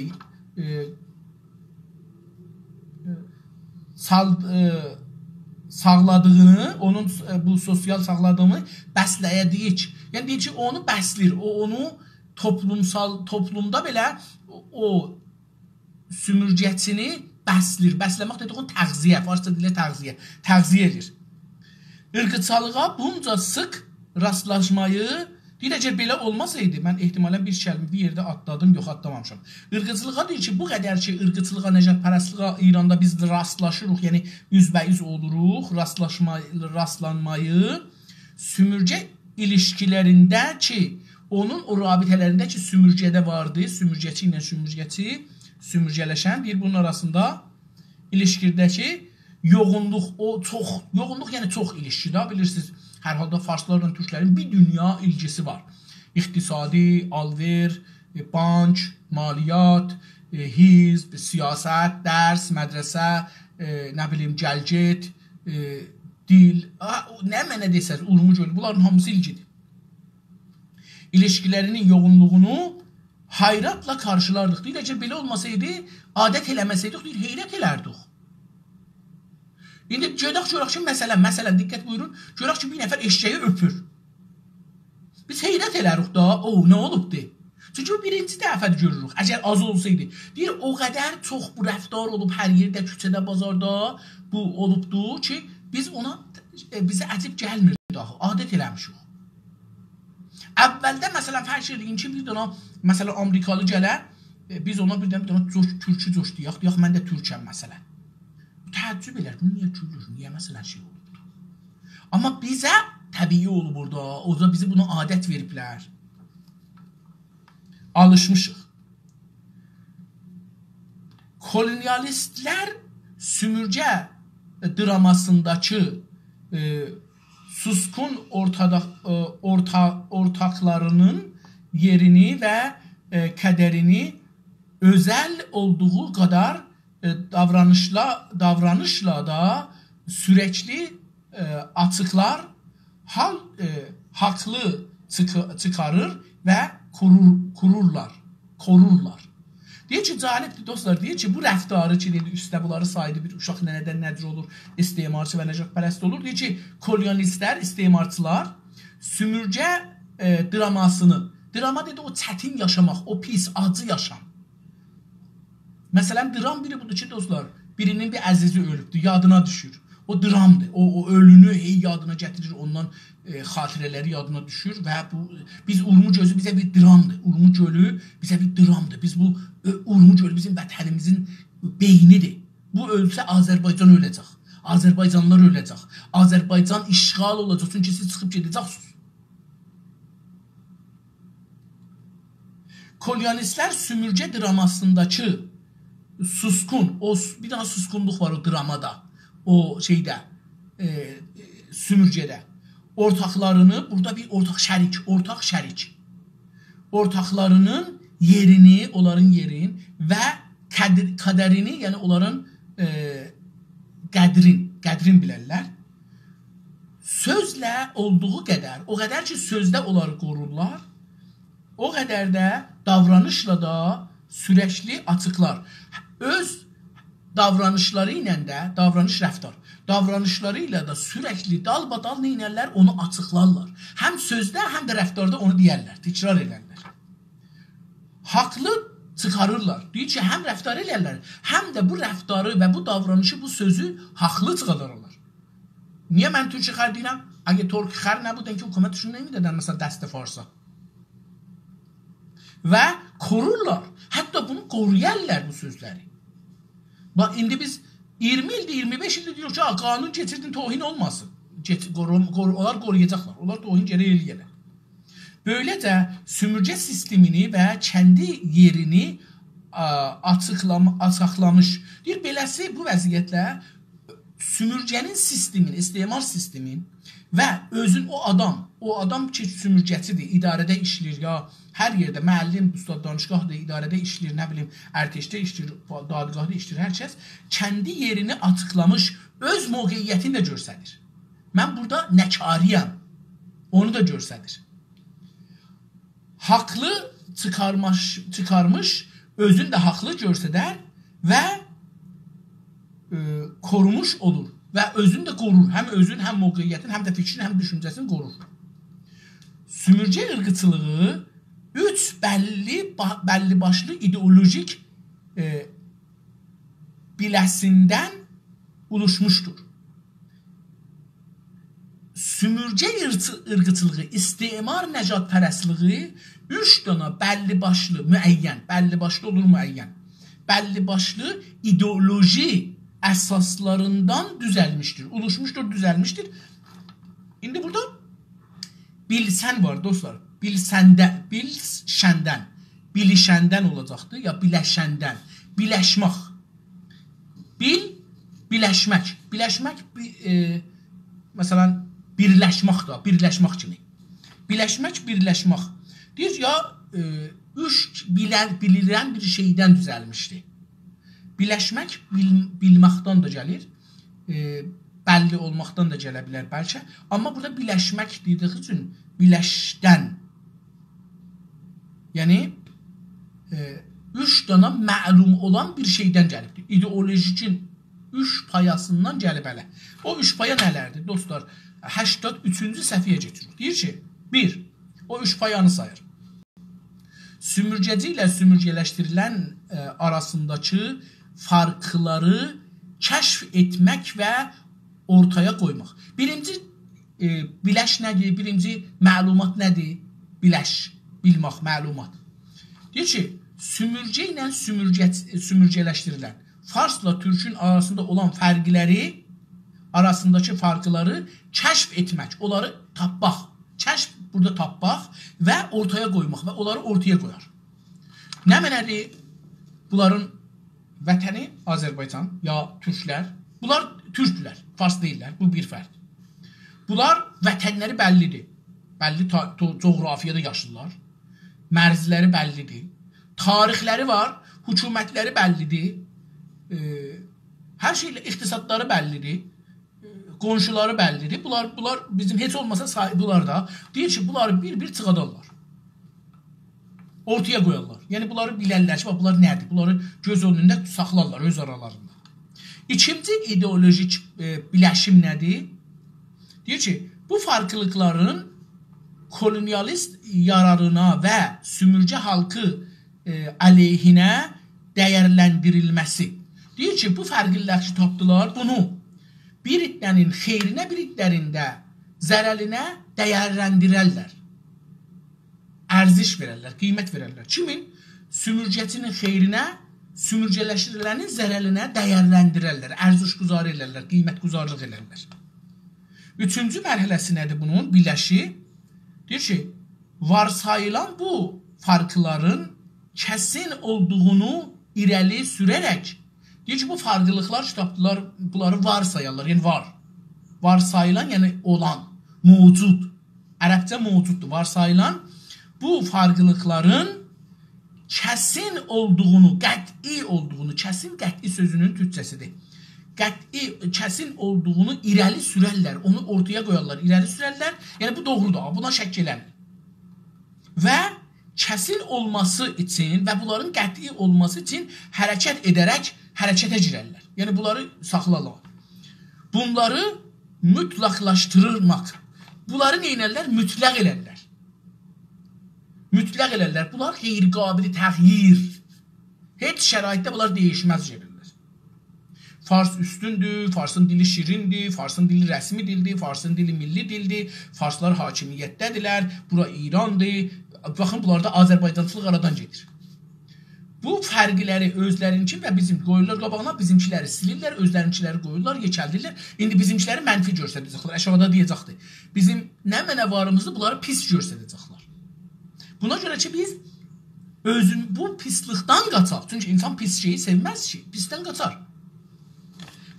sağladığını, onun bu sosial sağladığını bəsləyəcəyik. Yəni deyir ki, onu bəslir, onu toplumda belə o sümürgəçini bəslir. Bəsləmək dedik, o təğziyə, farsça dilə təğziyə edir. Irqçılığa bunca sıx rastlaşmayı, deyir, əgər belə olmasaydı, mən ehtimalən bir kəlmə bir yerdə atladım, yox atlamamışam. Irqçılığa deyir ki, bu qədər ki, ırqçılığa, nəcətpərəstliyə İranda biz rastlaşırıq, yəni üzbəüz oluruq, rastlanmayı sümürgə ilişkilərində ki, onun o rabitələrində ki, sümürgədə vardı, sümürgəçi ilə sümürgələşən, deyir, bunun arasında ilişkirdəki yoğunluq, yoğunluq yəni çox ilişkidə, bilirsiniz, hər halda farslarla türklərin bir dünya ilgisi var. İqtisadi, alver, bank, maliyyat, hizb, siyasət, dərs, mədrəsə, nə bilim, gəlgit, dil, nə mənə desəz, Urmuc ölü, bunların hamısı ilgidir. İlişkilərinin yoğunluğunu hayratla karşılardıq. Deyir, əgər belə olmasaydı, adət eləməsəydik, deyir, heyrət elərdik. İndi görək ki, məsələn, diqqət buyurun, görək ki, bir nəfər eşeği öpür. Biz heyrət elərik da, nə olubdur? Çünki birinci dəfədir görürük, əgər az olsaydı. Deyir, o qədər çox bu rəftar olub, hər yerdə, küçədə, bazarda bu olubdur ki, biz ona, bizə əcib gəlmirdi daha, adət eləmişik. Əvvəldə, məsələn, fərq eləyin ki, bir dana, məsələn, Amerikalı gələr, biz ona bir dana türkü coşduyaq, deyək, mən də türkəm, məsələn. Təəccüb elər, niyə gülür, niyə məsələn şey olubdur? Amma bizə təbii olub orada, orada bizi buna adət veriblər. Alışmışıq. Kolonialistlər sümürgə dramasındakı suskun ortaqlarının yerini və qədərini özəl olduğu qədər davranışla da sürəkli açıqlar, haqlı çıxarır və korurlar. Deyir ki, cahildir dostlar, deyir ki, bu rəftarı ki, üstə bunları saydı, bir uşaq nədən nədir olur, istemarçı və nəcətpərəst olur. Deyir ki, kolonialistlər, istemarçılar sümürgə dramasını, drama dedi o çətin yaşamaq, o pis, acı yaşam. Məsələn, dram biri budur ki, dostlar, birinin bir əzizi ölübdür, yadına düşür. O dramdır, o ölünü yadına gətirir, ondan xatirələri yadına düşür və biz Urmuc özü bizə bir dramdır. Urmuc ölü bizə bir dramdır. Biz bu Urmuc ölü bizim vətənimizin beynidir. Bu ölsə Azərbaycan öləcək. Azərbaycanlılar öləcək. Azərbaycan işğal olacaq. Çünki siz çıxıb gedəcəksiniz. Kolonialistlər sümürgə dramasındakı suskun, bir dana suskunluq var o dramada, o şeydə, sümürgədə. Ortaqlarını, burada bir ortaq şərik. Ortaqlarının yerini, onların yerin və qədərini, yəni onların qədrin bilərlər. Sözlə olduğu qədər, o qədər ki, sözdə onları qorurlar, o qədər də davranışla da sürəkli açıqlar. Öz davranışları ilə də, davranışları ilə də sürəkli dalbadal neynərlər, onu açıqlarlar. Həm sözdə, həm də rəftarda onu deyərlər, təkrar edərlər. haqlı çıxarırlar. Deyir ki, həm rəftar elərlər, həm də bu rəftarı və bu davranışı, bu sözü haqlı çıxarırlar. Niyə mən Türkçe xər deyirəm? Əgər Türk xər nəbudən ki, hökumət şunu neymidən, məsələn, dəstə farsa. Və korurlar. Hətta bunu qoruyarlar bu sözləri. Bax, indi biz 20 ildir, 25 ildir diyor ki, qanun getirdin, tohin olmasın. Onlar qoruyacaqlar. Onlar tohin geri eləyirlər. Böyləcə, sümürcə sistemini və kəndi yerini açıqlamış. Deyir, beləsi bu vəziyyətlə sümürcənin sistemin, istismar sistemin və özün o adam ki, sümürcəçidir, idarədə işləyir, ya hər yerdə müəllim, ustad, danışqahdır, idarədə işləyir, nə bilim, ərteşdə işləyir, dadgahda işləyir, hər kəs kəndi yerini açıqlamış, öz mövqeyiyyətini də göstərir. Mən burada nəkariyəm, onu da göstərir. Haqlı çıxarmış, özün də haqlı göstərir və korumuş olur və özünü də qorur. Həm özün, həm mövqeyiyyətin, həm də fikrin, həm düşüncəsini qorur. Sümürcə ırqçılığı 3 bəlli başlı ideolojik biləsindən oluşmuşdur. Sümürcə ırqçılığı, istismar nəcatpərəstliyi 3 dənə bəlli başlı, müəyyən, bəlli başlı olur müəyyən, bəlli başlı ideoloji əsaslarından düzəlmişdir, oluşmuşdur, düzəlmişdir. İndi burada bilsən var dostlar, bilişəndən olacaqdır, ya biləşəndən, biləşmək, biləşmək, məsələn, birləşmək da, birləşmək kimi. Birləşmək. Deyir ya, 3 bilirən bir şeydən düzəlmişdir. Biləşmək bilməkdən də gəlir, bəlli olmaqdan da gələ bilər bəlkə. Amma burada biləşmək dediyi üçün biləşdən, yəni 3 dənə məlum olan bir şeydən gəlibdir. İdeolojikin 3 payasından gəlib ələ. O 3 paya nələrdir dostlar? 83-cü səhifəyə getirir. Deyir ki, 1. O 3 payanı sayır. Sümürcəci ilə sümürcələşdirilən arasındakı farkları kəşf etmək və ortaya qoymaq. Birinci biləş nədir? Birinci məlumat nədir? Biləş, bilmək, məlumat. Deyir ki, sümürcə ilə sümürcələşdirilən Farsla Türkün arasında olan fərqləri, arasındakı farkları kəşf etmək, onları tapmaq. Kəşf burada tapmaq və ortaya qoymaq və onları ortaya qoyar. Nə mənədir? Bunların vətəni Azərbaycan ya türklər, bunlar türkdülər, fars deyirlər, bu bir fərq. Bunlar vətənləri bəllidir, bəlli coğrafiyada yaşırlar, mərzləri bəllidir, tarixləri var, hökumətləri bəllidir, hər şeylə iqtisadları bəllidir, qonşuları bəllidir. Bunlar bizim heç olmasa sahibilar da deyir ki, bunları bir çıxadarlar. Ortaya qoyarlar. Yəni bunları bilərlər ki, bunlar nədir? Bunları göz önündə saxlarlar öz aralarında. İkinci ideolojik biləşim nədir? Deyir ki, bu farklılıkların kolonialist yararına və sümürcə halkı əleyhinə dəyərləndirilməsi. Deyir ki, bu fərqlilikləri tapdılar, bunu bir itlərin xeyrinə, bir itlərin də zərəlinə dəyərləndirərlər. Ərziş verərlər, qiymət verərlər. Kimin? Sümürcəçinin xeyrinə, sümürcələşdirilənin zərəlinə dəyərləndirərlər, ərziş quzarı elərlər, qiymət quzarlıq elərlər. Üçüncü mərhələsi nədir bunun? Biləşi. Deyir ki, varsayılan bu farkların kəsin olduğunu irəli sürərək, deyir ki, bu farklılıqlar tapdılar, bunları varsayarlar, yəni var. Varsayılan, yəni olan, mövcud. Ərəbcə mövcuddur. Varsayılan bu farklılıqların kəsin olduğunu, qət'i olduğunu, kəsin qət'i sözünün türkçəsidir. Qət'i, kəsin olduğunu irəli sürərlər, onu ortaya qoyarlar, irəli sürərlər, yəni bu doğrudur, buna şəkk eləmir. Və kəsin olması üçün və bunların qət'i olması üçün hərəkət edərək hərəkətə girərlər. Yəni bunları saxlarlar. Bunları mütlaqlaşdırmaq. Bunları neynərlər? Mütləq elərlər. mütləq elərlər. Bunlar qeyri-qabili təxyir. Heç şəraitdə bunlar dəyişməz gedirlər. Fars üstündür, Farsın dili şirindir, Farsın dili rəsmi dildir, Farsın dili milli dildir, Farslar hakimiyyətdədirlər, bura İrandır. Baxın, bunlarda Azərbaycançılıq aradan gedir. Bu fərqləri özlərinki və bizim qoyurlar qabağına, bizimkiləri silirlər, özlərinkiləri qoyurlar, yekəldirlər. İndi bizimkiləri mənfi göstərəcəklər. Aşağıda deyəcəkdir. Bizim nə mənəvarımızı bunları pis göstərəcəklər. Buna görə ki, biz bu pislikdən qaçaq. Çünki insan pis şeyi sevməz ki, pisdən qaçar.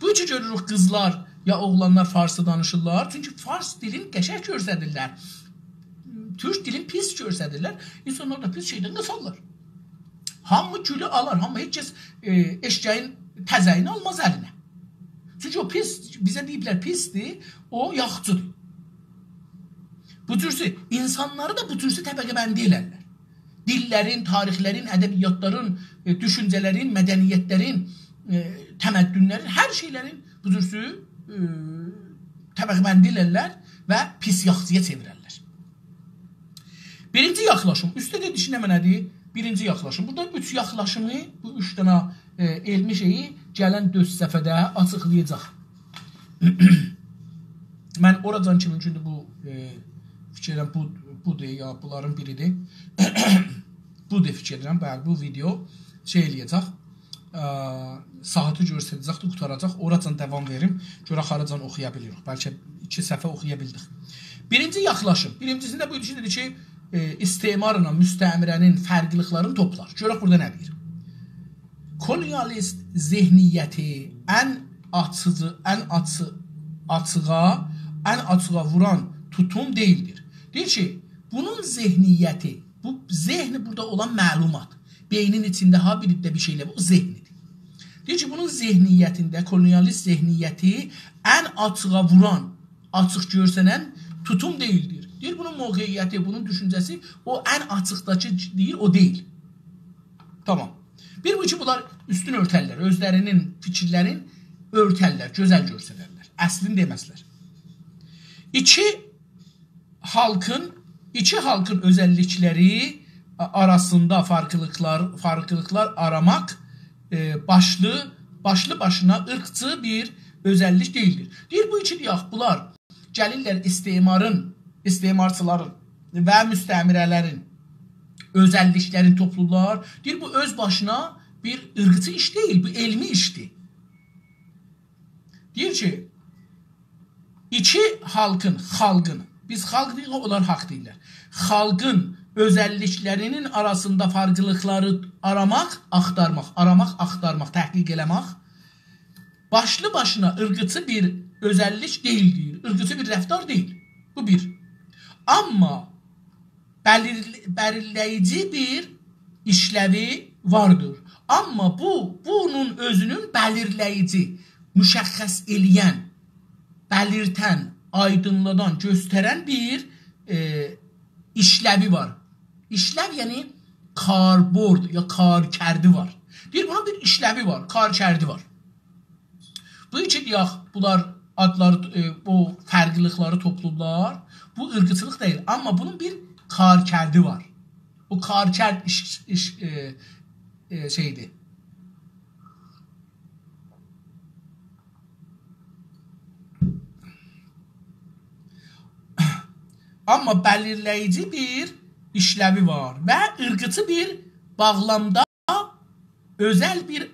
Bu üçün görürük qızlar ya oğlanlar farsça danışırlar. Çünki fars dilini qəşəng göstərirlər. Türk dilini pis göstərirlər. İnsanlar da pis şeydən qaçarlar. Hamı gülü alar, hamı heç kəs eşkəyin təzəyini almaz əlinə. Çünki o pis, bizə deyiblər pisdir, o yaxçıdır. Bu türsü, insanları da bu türsü təbəqəbəndi elərlər. Dillərin, tarixlərin, ədəbiyyatların, düşüncələrin, mədəniyyətlərin, təməddünlərin, hər şeylərin bu türsü təbəqəbəndi elərlər və pis yaxçıya çevirərlər. Birinci yaxlaşım, üstə də düşünəmə nədir? Birinci yaxlaşım. Burada 3 yaxlaşımı, bu 3 dənə elmi şeyi gələn 4 səfədə açıqlayacaq. Mən oradan ki, mümkündür bu fikirəm, budur ya, bunların biridir. Budur fikirəm, bəli, bu video şey eləyəcək, saatı göstərəcəkdir, qutaracaq. Oradan davam verim, görə xaracan oxuya bilirik. Bəlkə 2 səfə oxuya bildik. Birinci yaxlaşım. Birincisində bu düşündür ki, istemarla müstəmirənin fərqliliklərini toplar. Görək burada nə deyir? Kolonialist zehniyyəti ən açığa vuran tutum deyildir. Deyir ki, bunun zehniyyəti, bu zehni burada olan məlumat, beynin içində ha birində bir şeylə, bu zehnidir. Deyir ki, bunun zehniyyətində, kolonialist zehniyyəti ən açığa vuran, açıq görsənən tutum deyildir. Deyir, bunun mövqeyiyyəti, bunun düşüncəsi o ən açıqdakı deyir, o deyil. Tamam. Bir bu ki, bunlar üstün örtərlər, özlərinin fikirlərin örtərlər, gözəl görsənərlər, əslini deməzlər. İki halkın özəllikləri arasında farklılıklar aramaq başlı başına ırqçı bir özəllik deyildir. Deyir, bu iki deyək, bunlar gəlirlər istemarçıların və müstəmirələrin özəlliklərini toplurlar. Deyir, bu öz başına bir ırqçı iş deyil, bu elmi işdir. Deyir ki, iki xalqın, biz xalq deyik, onlar haqq deyirlər. Xalqın özəlliklərinin arasında farklılıkları axtarmaq, təhqiq eləmək, başlı başına ırqçı bir özəllik deyil deyir, ırqçı bir rəftar deyil. Bu bir. Amma belirləyici bir işləvi vardır. Amma bunun özünün belirləyici, müşəxəs eləyən, belirtən, aydınladan, göstərən bir işləvi var. İşləv yəni karbord ya karkərdi var. Deyir, bunun bir işləvi var, karkərdi var. Bu iki deyək, bunlar adları, o fərqlilikləri toplurlar. Bu ırqçılıq deyil, amma bunun bir karkərdi var. O karkərd şeydir. Amma belirləyici bir işləvi var və ırqçı bir bağlamda özəl bir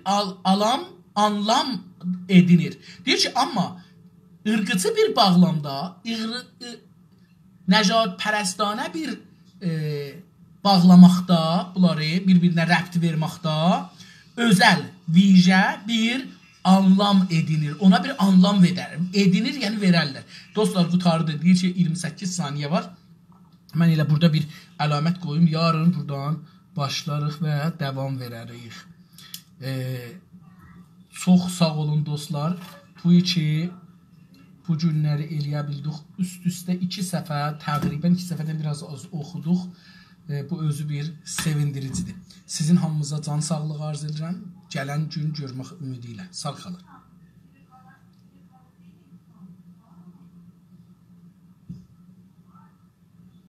anlam edinir. Deyir ki, amma ırqçı bir bağlamda nəcadpərəstanə bir bağlamaqda, bunları bir-birinə rəbt verməkdə özəl, vicə bir anlam edinir. Ona bir anlam edinir, yəni verərlər. Dostlar, qutardı. Deyir ki, 28 saniyə var. Mən elə burada bir əlamət qoyum. Yarın buradan başlarıq və davam verərik. Çox sağ olun dostlar. Bu iki bu günləri eləyə bildik. Üst-üstə 2 səfə, təqribən 2 səfədən biraz az oxuduq. Bu özü bir sevindiricidir. Sizin hamınıza can sağlığı arz edirəm. Gələn gün görmək ümidi ilə. Sağ qalın.